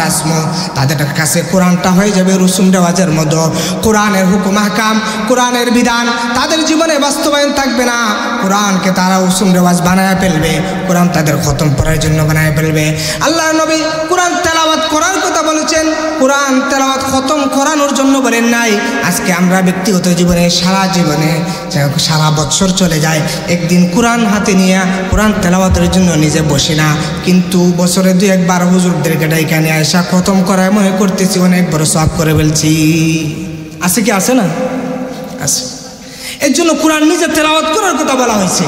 রাসমু, তাদের কাছে কোরআনটা হয়ে যাবে রসুম রেওয়াজের মতো। কোরআনের হুকুম আহকাম, কোরআনের বিধান তাদের জীবনে বাস্তবায়ন থাকবে না। কোরআনকে তারা রসুম রেওয়াজ বানায় ফেলবে, কোরআন তাদের খতম করার জন্য বানায় ফেলবে। আল্লাহ নবী কোরআন তেলাওয়াত করার কথা বলেছেন, কোরআন তেলাওয়াত খতম করানোর জন্য বলেন নাই। আজকে আমরা ব্যক্তিগত জীবনে, সারা জীবনে, সারা বছর চলে যায়, একদিন কোরআন হাতে নিয়ে কোরআন তেলাওয়াতের জন্য নিজে বসি না, কিন্তু বছরে 2-1 হুজুরদেরকে ডাইকা নিয়ে আসা খতম করায় মনে করতেছি অনেক বড় সওয়াব করে ফেলছি। আছে কি আছে না? আছে। এর জন্য কোরআন নিজে তেলাওয়াত করার কথা বলা হয়েছে।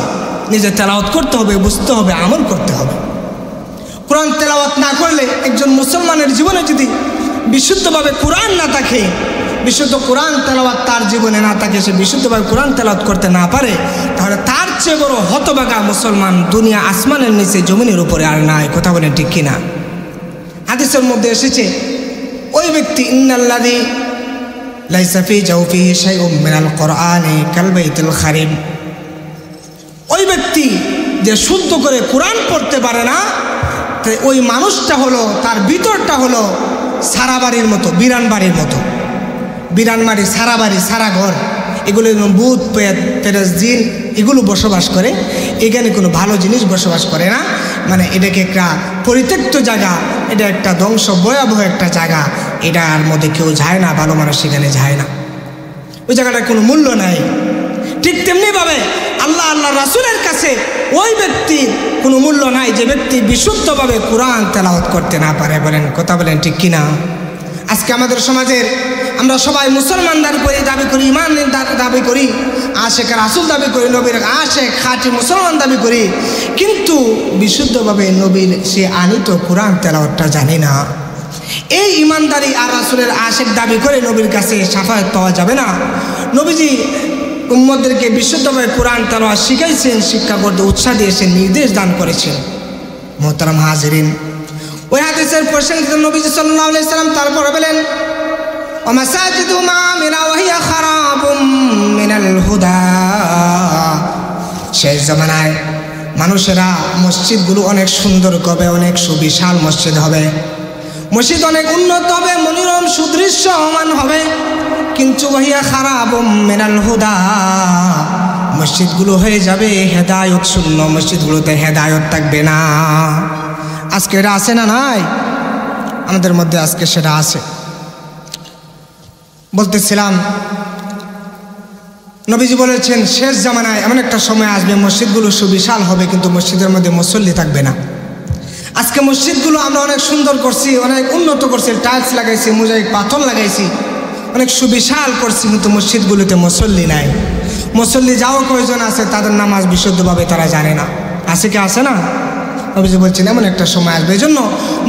নিজে তেলাওয়াত করতে হবে, বুঝতে হবে, আমল করতে হবে। কোরআন তেলাওয়াত না করলে একজন মুসলমানের জীবনে যদি বিশুদ্ধভাবে কোরআন না থাকে, বিশুদ্ধ কোরআন তেলাওয়াত তার জীবনে না থাকে, সে বিশুদ্ধভাবে কোরআন তেলাওয়াত করতে না পারে, তাহলে তার চেয়ে বড় হতভাগা মুসলমান দুনিয়া আসমানের নিচে জমিনের উপরে আর নাই। কথা বলেন ঠিক কিনা? হাদিসের মধ্যে এসেছে, ওই ব্যক্তি ইন্নাল্লাযী লাইসা ফী জাওফিহি শাইউম মিনাল কুরআনি কাল বাইতুল খারিব, ওই ব্যক্তি যে শুদ্ধ করে কোরআন পড়তে পারে না, ওই মানুষটা হলো, তার ভিতরটা হলো সারা বাড়ির মতো, বিরান বাড়ির মতো। বিরান বাড়ি, সারা বাড়ি, সারা ঘর, এগুলো ভূত পেট ফেরেশ জিন এগুলো বসবাস করে, এখানে কোনো ভালো জিনিস বসবাস করে না। মানে এটাকে একটা পরিত্যক্ত জায়গা, এটা একটা ধ্বংস ভয়াবহ একটা জায়গা, এটার মধ্যে কেউ যায় না, ভালো মানুষ সেখানে যায় না, ওই জায়গাটার কোনো মূল্য নাই। ঠিক তেমনিভাবে আল্লাহ রাসূলের কাছে ওই ব্যক্তির কোনো মূল্য নাই যে ব্যক্তি বিশুদ্ধভাবে কোরআন তেলাওয়াত করতে না পারে। বলেন, কথা বলেন ঠিক কিনা? আজকে আমাদের সমাজের আমরা সবাই মুসলমান দাবি করি, ইমান দাবি করি, আশেখ রাসূল দাবি করি, নবীর আশেখ খাঁটি মুসলমান দাবি করি, কিন্তু বিশুদ্ধভাবে নবীর সে আনিত কোরআন তেলাওয়াতটা জানি না। এই ইমানদারি আর রাসূলের আশেখ দাবি করে নবীর কাছে শাফায়াত পাওয়া যাবে না। নবীজি উম্মতদেরকে বিশুদ্ধভাবে কোরআন তেলাওয়াত শিখাইছেন, শিক্ষা করতে উৎসাহ দিয়েছেন, নির্দেশ দান করেছেন। মোহতারাম হাজিরিন, ওই হাদিসের প্রসঙ্গে নবীজি সাল্লাল্লাহু আলাইহি সাল্লাম তারপরে বলেন, ওয়ামাসাজিদু মা'মিরা ওয়া হিয়া খারাবুম মিনাল হুদা। শেষ জামানায় মানুষেরা মসজিদগুলো অনেক সুন্দর করবে, অনেক সুবিশাল মসজিদ হবে, মসজিদ অনেক উন্নত হবে, মনোরম সুদৃশ্যমান হবে, কিন্তু ওয়াহিয়া খারাবুম মিনাল হুদা, মসজিদগুলো হয়ে যাবে হেদায়েত শূন্য, মসজিদগুলোতে হেদায়েত থাকবে না। আজকে এটা আছে না নাই? আমাদের মধ্যে আজকে সেটা আছে। বলতেছিলাম, নবীজি বলেছেন শেষ জামানায় এমন একটা সময় আসবে মসজিদগুলো সুবিশাল হবে, কিন্তু মসজিদের মধ্যে মুসল্লি থাকবে না। আজকে মসজিদগুলো আমরা অনেক সুন্দর করছি, অনেক উন্নত করছি, টাইলস লাগাইছি, মোজাইক পাথর লাগাইছি, অনেক সুবিশাল করছি, কিন্তু মসজিদগুলোতে মুসল্লি নাই। মুসল্লি যাও কয়জন আছে, তাদের নামাজ বিশুদ্ধভাবে তারা জানে না। আছে কি আছে না? নবীজি বলছেন এমন একটা সময় আসবে। এই জন্য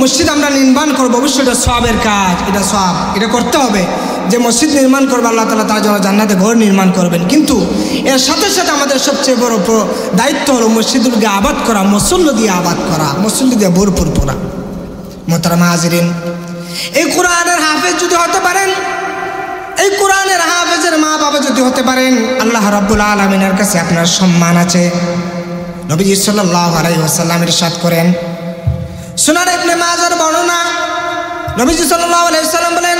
মসজিদ আমরা নির্মাণ করবো, অবশ্যই এটা সওয়াবের কাজ, এটা সওয়াব, এটা করতে হবে যে মসজিদ নির্মাণ করবে, আল্লাহ তাআলা তার জন্য জান্নাতে ঘর নির্মাণ করবেন। কিন্তু এর সাথে সাথে আমাদের সবচেয়ে বড় দায়িত্ব হলো মসজিদগুলোকে আবাদ করা, মুসল্লি দিয়ে আবাদ করা, মুসল্লি দিয়ে ভরপুর করা। মোহতারাম হাজিরিন, এই কোরআনের হাফেজ যদি হতে পারেন, এই কোরআনের হাফেজের মা বাবা যদি হতে পারেন, আল্লাহ রাব্বুল আলামিনের কাছে আপনার সম্মান আছে। নবীজি সাল্লাল্লাহু আলাইহি ওয়াসাল্লাম ইরশাদ করেন, সুনান ইবনে মাজার বর্ণনা, নবীজি সাল্লাল্লাহু আলাইহি ওয়াসাল্লাম বলেন,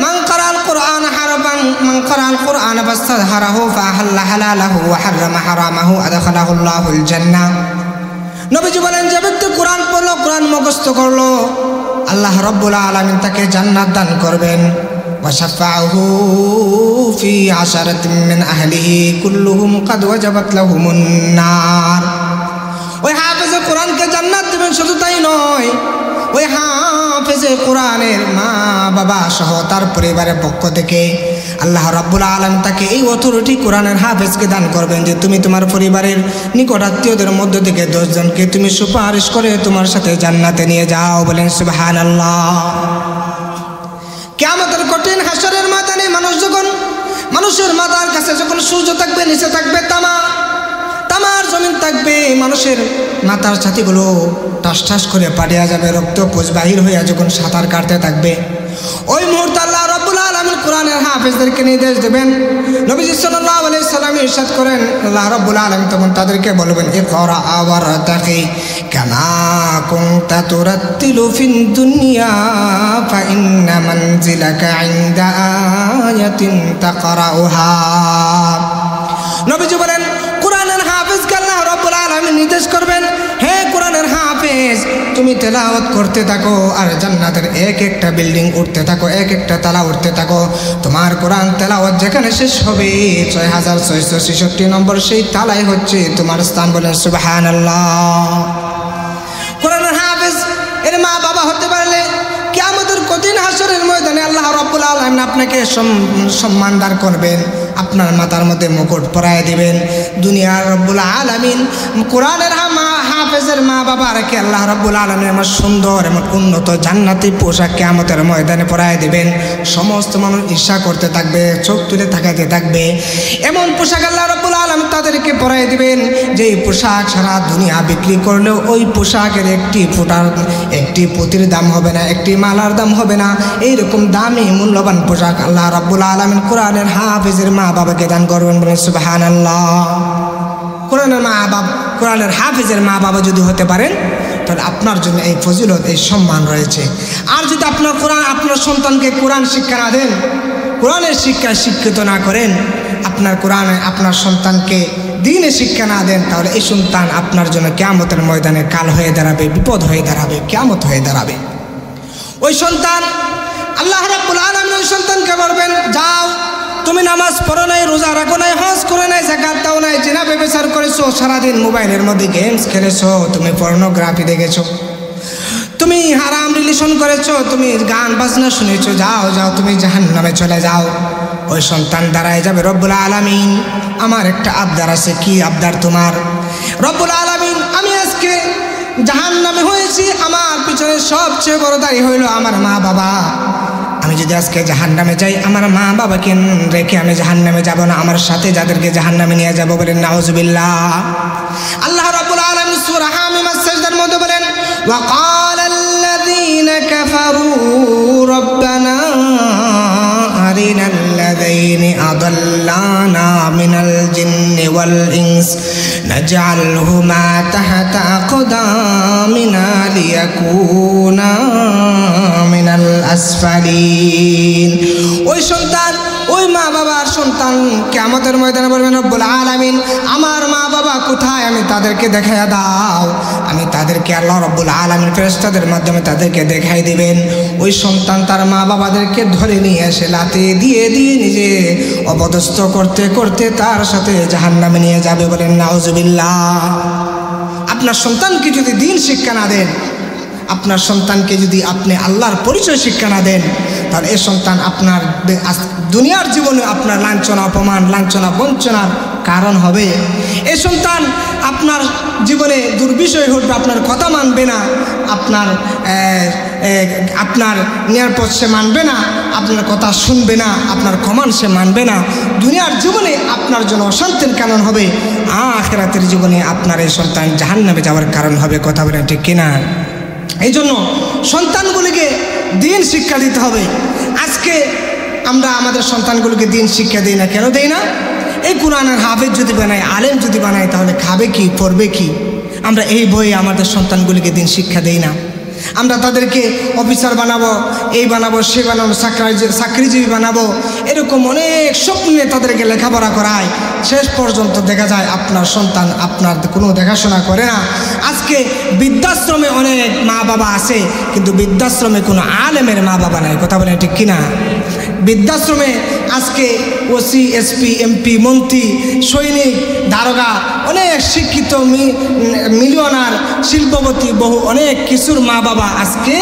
মান ক্বারাআল কুরআন হারাবান মান ক্বারাআল কুরআন ফাসতাহরাহু ফাহাল্লা হালালাহু ওয়া হারামা হারামাহু আদখালাহুল্লাহুল জান্নাহ। নবীজি বলেন, যে ব্যক্তি কোরআন পড়লো, কোরআন মুখস্থ করলো, আল্লাহ রাব্বুল আলামিন তাকে জান্নাত দান করবেন। ওয়া শাফাআহু ফি আশারাতিন মিন আহলিহি কুল্লুহুম ক্বাদ ওয়াজাবাত লাহুমুন নার। ওই হাফেজে কোরআনকে জান্নাত দিবেন। শুধু তাই নয়, ওই হাফেজে কোরআনের মা বাবা সহ তার পরিবারের পক্ষ থেকে আল্লাহ রাব্বুল আলামিন তাকে এই অথরিটি কোরআনের হাফেজকে দান করবেন যে তুমি তোমার পরিবারের নিকট আত্মীয়দের মধ্য থেকে 10 জনকে তুমি সুপারিশ করে তোমার সাথে জান্নাতে নিয়ে যাও। বলেন সুবহানাল্লাহ। কিয়ামতের কঠিন হাসরের ময়দানে মানুষের মাথার কাছে যখন সূর্য থাকবে, নিচে থাকবে তামার জমিন থাকবে, মানুষের মাথার ছাতিগুলো টাস টাস করে পাড়িয়া যাবে, রক্ত পুজ বাহির হইয়া যখন সাঁতার কাটতে থাকবে, ওই মুহূর্তে আল্লাহ রাব্বুল আলামিন কোরআনের হাফেজদেরকে নির্দেশ দেবেন। নবীজি সাল্লাল্লাহু আলাইহি সাল্লাম ইরশাদ করেন, আল্লাহ রাব্বুল আলামিন তখন তাদেরকে বলবেন, ইকরা ওয়ারতাকি কামা কুনতা তুরাত্তিলু ফিদ দুনিয়া ফা ইন্না মানজিলাকা ইনদা আয়াতিন তাকরাউহা। নবীজি বলেন, কোরআনের হাফেজকে আল্লাহ রাব্বুল আলামিন নির্দেশ করবেন, হে কোরআনের হাফেজ, তুমি তেলাওয়াত করতে থাকো আর জান্নাতের এক একটা বিল্ডিং উঠতে থাকো, এক একটা তালা উঠতে থাকো। তোমার কোরআন তেলাওয়াত যেখানে শেষ হবে 6666 নম্বর সেই তালাই হচ্ছে তোমার স্থান। বলেন সুবহানাল্লাহ। কোরআনের হাফেজ এর মা বাবা হতে পারলে কিয়ামতের কঠিন হাসরের ময়দানে আল্লাহ রাব্বুল আলামিন আপনাকে সম্মান দান করবেন, আপনার মাথার মধ্যে মুকুট পরায় দিবেন। দুনিয়ার রব্বুল আলামিন কোরআনের হাফেজের মা বাবা রেখে আল্লাহ রাব্বুল আলামিন আমার সুন্দর এমন উন্নত জান্নাতি পোশাক কিয়ামতের ময়দানে পরায় দিবেন। সমস্ত মানুষ ঈর্ষা করতে থাকবে, চোখ তুলে তাকাতে থাকবে। এমন পোশাক আল্লাহ রাব্বুল আলামিন তাদেরকে পরায় দিবেন যেই পোশাক সারা দুনিয়া বিক্রি করলেও ওই পোশাকের একটি পুঁতির দাম হবে না, একটি মালার দাম হবে না। এইরকম দামি মূল্যবান পোশাক আল্লাহ রাব্বুল আলামিন কোরআনের হাফেজের মা বাবাকে দান করবেন। বলেন সুবহানাল্লাহ। কোরআনের হাফেজের মা বাবা যদি হতে পারেন তাহলে আপনার জন্য এই ফজিলত, এই সম্মান রয়েছে। আর যদি আপনার সন্তানকে কোরআন শিক্ষা না দেন, কোরআনের শিক্ষায় শিক্ষিত না করেন, আপনার সন্তানকে দ্বীনের শিক্ষা না দেন, তাহলে এই সন্তান আপনার জন্য কিয়ামতের ময়দানে কাল হয়ে দাঁড়াবে, বিপদ হয়ে দাঁড়াবে, কিয়ামত হয়ে দাঁড়াবে। ওই সন্তান আল্লাহ রাব্বুল আলামিন ওই সন্তানকে বলবেন, যাও তুমি নামাজ পড়ো নাই, রোজা রাখো নাই, হজ করে নাই, যাকাত দাও নাই, জিনা ব্যভিচার করেছো, সারাদিন মোবাইলের মধ্যে গেমস খেলেছো, তুমি পর্নোগ্রাফি দেখেছো, তুমি হারাম রিলেশন করেছো, তুমি গান বাজনা শুনেছো, যাও যাও তুমি জাহান্নামে চলে যাও। ওই সন্তান দাঁড়ায় যাবে, রব্বুল আলামিন আমার একটা আবদার আছে। কি আবদার তোমার? রব্বুল আলামিন আমি আজকে জাহান্নামে হয়েছি, আমার পিছনে সবচেয়ে বড় দায়ী হইল আমার মা বাবা। আমি যদি আজকে জাহান্নামে যাই, আমার মা বাবাকে রেখে আমি জাহান্নামে যাব না, আমার সাথে যাদেরকে জাহান্নামে নিয়ে যাব বলেন নাউজুবিল্লাহ। আল্লাহ রাব্বুল আলামিন সূরা হামিম আস-সাজদার মধ্যে বলেন, ওয়া ক্বালাল্লাযীনা কাফারু রাব্বানা আরিনাল্লাযীনা আদাল্লানা মিনাল জিন্নি ওয়াল ইনস নাজআলহুমা তাহতা আকদামিনা লিয়াকুনা মিনাল আসফালিন। ওই সন্তান, ওই মা বাবার সন্তান কিয়ামতের ময়দানে বলবেন, রব্বুল আলামিন আমার মা বাবা কোথায়, আমি তাদেরকে দেখাইয়া দাও। আমি তাদেরকে আল্লাহ রব্বুল আলামিন ফেরেশতাদের মাধ্যমে তাদেরকে দেখাই দিবেন। ওই সন্তান তার মা বাবাদেরকে ধরে নিয়ে এসে লাথি দিয়ে দিয়ে নিজে অপদস্থ করতে করতে তার সাথে জাহান্নামে নিয়ে যাবে বলেন নাউজুবিল্লাহ। আপনার সন্তানকে যদি দ্বীন শিক্ষা না দেন, আপনার সন্তানকে যদি আপনি আল্লাহর পরিচয় শিক্ষা না দেন, তাহলে এই সন্তান আপনার দুনিয়ার জীবনে আপনার লাঞ্ছনা অপমান, লাঞ্ছনা বঞ্চনার কারণ হবে। এই সন্তান আপনার জীবনে দুর্বিষয় ঘটবে, আপনার কথা মানবে না, আপনার নিরাপদ সে মানবে না, আপনার কথা শুনবে না, আপনার কমান সে মানবে না। দুনিয়ার জীবনে আপনার জন্য অশান্তির কারণ হবে, আখিরাতের জীবনে আপনার এই সন্তান জাহান্নামে যাওয়ার কারণ হবে। কথা বলেন ঠিক কিনা? এই জন্য সন্তানগুলিকে দ্বীন শিক্ষা দিতে হবে। আজকে আমরা আমাদের সন্তানগুলোকে দ্বীন শিক্ষা দিই না, কেন দেই না? এই কোরআনের হাফেজ যদি বানাই, আলেম যদি বানাই, তাহলে খাবে কি, পড়বে কি? আমরা এই বইয়ে আমাদের সন্তানগুলিকে দ্বীন শিক্ষা দেই না। আমরা তাদেরকে অফিসার বানাবো, এই বানাবো, সে বানাবো, চাকরিজীবী বানাবো, এরকম অনেক স্বপ্ন নিয়ে তাদেরকে লেখাপড়া করায়। শেষ পর্যন্ত দেখা যায় আপনার সন্তান আপনার কোনো দেখাশোনা করে না। আজকে বৃদ্ধাশ্রমে অনেক মা বাবা আছে, কিন্তু বৃদ্ধাশ্রমে কোনো আলেমের মা বাবা নাই। কথা বলেন ঠিক কিনা? বৃদ্ধাশ্রমে আজকে ওসি, এসপি, এমপি, মন্ত্রী, সৈনিক, দারোগা, অনেক শিক্ষিত মিলিয়নার, শিল্পপতি, বহু অনেক কিছুর মা বাবা আজকে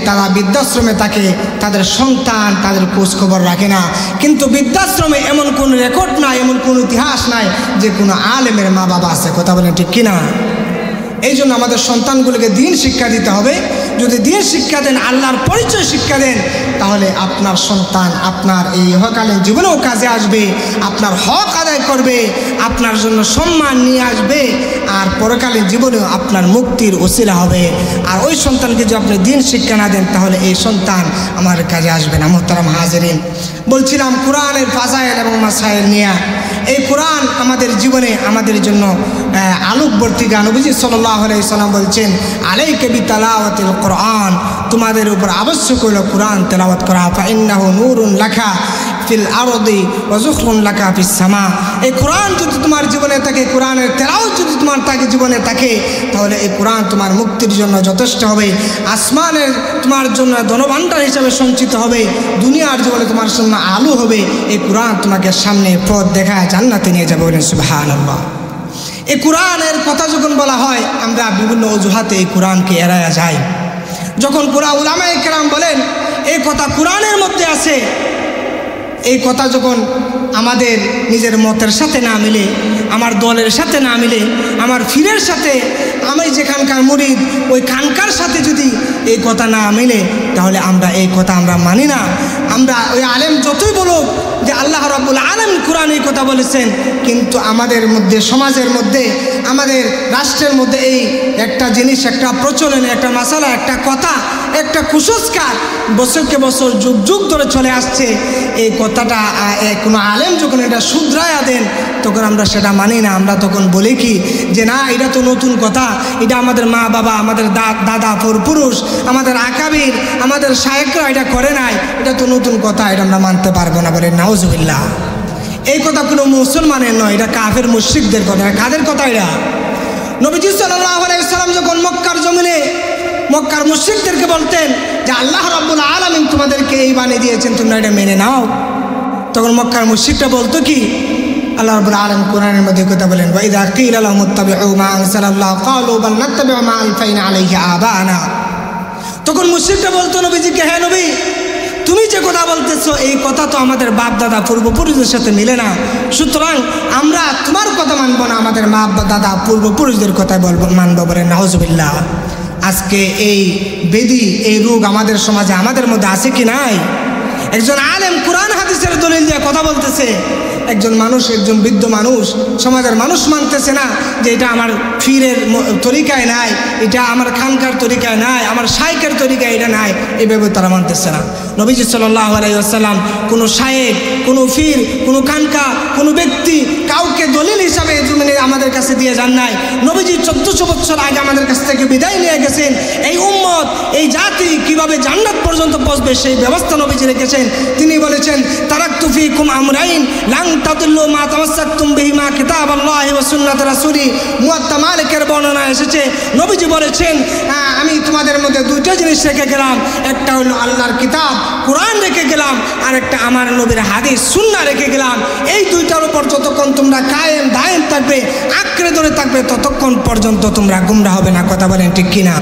তারা বৃদ্ধাশ্রমে থাকে, তাদের সন্তান তাদের খোঁজ খবর রাখে না। কিন্তু বৃদ্ধাশ্রমে এমন কোনো রেকর্ড নাই, এমন কোনো ইতিহাস নাই যে কোনো আলেমের মা বাবা আছে। কথা বলেন ঠিক কিনা? এই জন্য আমাদের সন্তানগুলোকে দ্বীন শিক্ষা দিতে হবে। যদি দ্বীন শিক্ষা দেন, আল্লাহর পরিচয় শিক্ষা দেন, তাহলে আপনার সন্তান আপনার এই ইহকালীন জীবনেও কাজে আসবে, আপনার হক আদায় করবে, আপনার জন্য সম্মান নিয়ে আসবে, আর পরকালীন জীবনেও আপনার মুক্তির ওসিলা হবে। আর ওই সন্তানকে যদি আপনি দ্বীন শিক্ষা না দেন, তাহলে এই সন্তান আমার কাজে আসবে না। মুহতারাম হাজিরিন, বলছিলাম কোরআনের ফাজাইল এবং মাসাইল নিয়ে। এই কোরআন আমাদের জীবনে আমাদের জন্য আলোকবর্তিকা। নবীজি সাল্লাল্লাহু আলাইহি সাল্লাম বলছেন, আলাইকা বিতিলাওয়াতিল কোরআন, তোমাদের উপর আবশ্যক হলো কোরআন তেলাওয়াত করা। ফাইন্নাহু নূরুন লাকা ফিল আরদি ওয়া যুখরুন লাকা ফিস সামা। এই কোরআন যদি তোমার জীবনে থাকে, কোরআনের তেলাওয়াত যদি তোমার জীবনে থাকে, তাহলে এই কোরআন তোমার মুক্তির জন্য যথেষ্ট হবে। আসমানের তোমার জন্য ধনভাণ্ডার হিসাবে সঞ্চিত হবে, দুনিয়ার জীবনে তোমার জন্য আলো হবে। এই কোরআন তোমাকে সামনে পথ দেখায় জান্নাতে নিয়ে যাবে। বলেন সুবহানাল্লাহ। এই কোরআনের কথা যখন বলা হয়, আমরা বিভিন্ন অজুহাতে এই কোরআনকে এড়ায়া যাই। যখন পুরা উলামায়ে কেরাম বলেন এই কথা কোরআনের মধ্যে আছে, এই কথা যখন আমাদের নিজের মতের সাথে না মিলে, আমার দলের সাথে না মিলে, আমার ফিরের সাথে, আমি যেখানকার মুরিদ ওই খানকার সাথে যদি এই কথা না মিলে, তাহলে আমরা এই কথা আমরা মানি না। আমরা ওই আলেম যতই বলুক যে আল্লাহ রাব্বুল আলামিন কোরআনে এই কথা বলেছেন, কিন্তু আমাদের মধ্যে, সমাজের মধ্যে, আমাদের রাষ্ট্রের মধ্যে এই একটা জিনিস, একটা প্রচলন, একটা মাসালা, একটা কথা, একটা কুসংস্কার বছরকে বছর যুগ যুগ ধরে চলে আসছে। এই কথাটা কোনো আলেম যখন এটা শুধরায়া দেন, তখন আমরা সেটা মানি না। আমরা তখন বলি কি যে না, এটা তো নতুন কথা, এটা আমাদের মা বাবা, আমাদের দাদা পূর্বপুরুষ, আমাদের আকাবির, আমাদের শায়েখরা এটা করে নাই, এটা তো নতুন কথা, এটা আমরা মানতে পারবো না। বলে নাউজুবিল্লাহ। এই কথা কোনো মুসলমানের নয়, এটা কাফের মুশরিকদের কথা। কাদের কথা এটা? নবীজি সাল্লাল্লাহু আলাইহি সাল্লাম যখন মক্কার জমিনে মক্কার মুশরিকদেরকে বলতেন যে আল্লাহ রাব্বুল আলামিন তোমাদেরকে এই বাণী দিয়েছেন, তোমরা এটা মেনে নাও, তখন মক্কার মুশরিকরা বলতো কি, আল্লাহ রাব্বুল আলামিন কোরআনের মধ্যে কথা বলেন, ওয়া ইযা কিলা লাহুম ইত্তাবিউ মা আনজালাল্লাহু ক্বালু বাল নাত্তাবিউ মা আলফাইনা আলাইহি আবানা। তখন মুশরিকরা বলতো নবীজিকে, হ্যাঁ নবী, তুমি যে কথা বলতেছো এই কথা তো আমাদের বাপ দাদা পূর্বপুরুষদের সাথে মিলে না, সুতরাং আমরা তোমার কথা মানবো না, আমাদের মা দাদা পূর্বপুরুষদের কথা মানবো। বলে নাউজুবিল্লাহ। আজকে এই বেদি, এই রোগ আমাদের সমাজে, আমাদের মধ্যে আছে কি নাই? একজন আলেম কোরআন হাদিসের দলিল দিয়ে কথা বলতেছে, একজন মানুষ, একজন বৃদ্ধ মানুষ, সমাজের মানুষ মানতেছে না যে এটা আমার ফিরের তরিকায় নাই, এটা আমার খানকার তরিকায় নাই, আমার শাইখের তরিকায় এটা নাই, এইভাবে তারা মানতেছে না। নবীজি সাল্লাল্লাহু আলাইহি ওয়াসাল্লাম কোনো শাইখ, কোনো ফির, কোনো খানকা, কোনো ব্যক্তি কাউকে দলিল হিসাবে জমিনে আমাদের কাছে দিয়ে যান নাই। নবীজি 1400 বছর আগে আমাদের কাছ থেকে বিদায় নিয়ে গেছেন। এই উম্মত, এই জাতি কিভাবে জান্নাত পর্যন্ত পৌঁছবে সেই ব্যবস্থা নবীজি রেখেছেন। তিনি বলেছেন, তারাকতু ফীকুম আমরাইন লান তাদিল্লু মা তামাসসাকতুম বিহিমা কিতাবাল্লাহি ওয়া সুন্নাত রাসূলি। মুয়াত্তা মালিকের বর্ণনা এসেছে, নবীজি বলেছেন, আমি তোমাদের মধ্যে দুইটা জিনিস রেখে গেলাম, একটা হলো আল্লাহর কিতাব কোরআন রেখে গেলাম, আর একটা আমার নবীর হাদিস সুন্নাহ রেখে গেলাম। এই দুইটার উপর যতক্ষণ তোমরা কায়েম দায়েম থাকবে, আঁকড়ে ধরে থাকবে, ততক্ষণ পর্যন্ত তোমরা গুমরাহ হবে না। কথা বলেন ঠিক কিনা?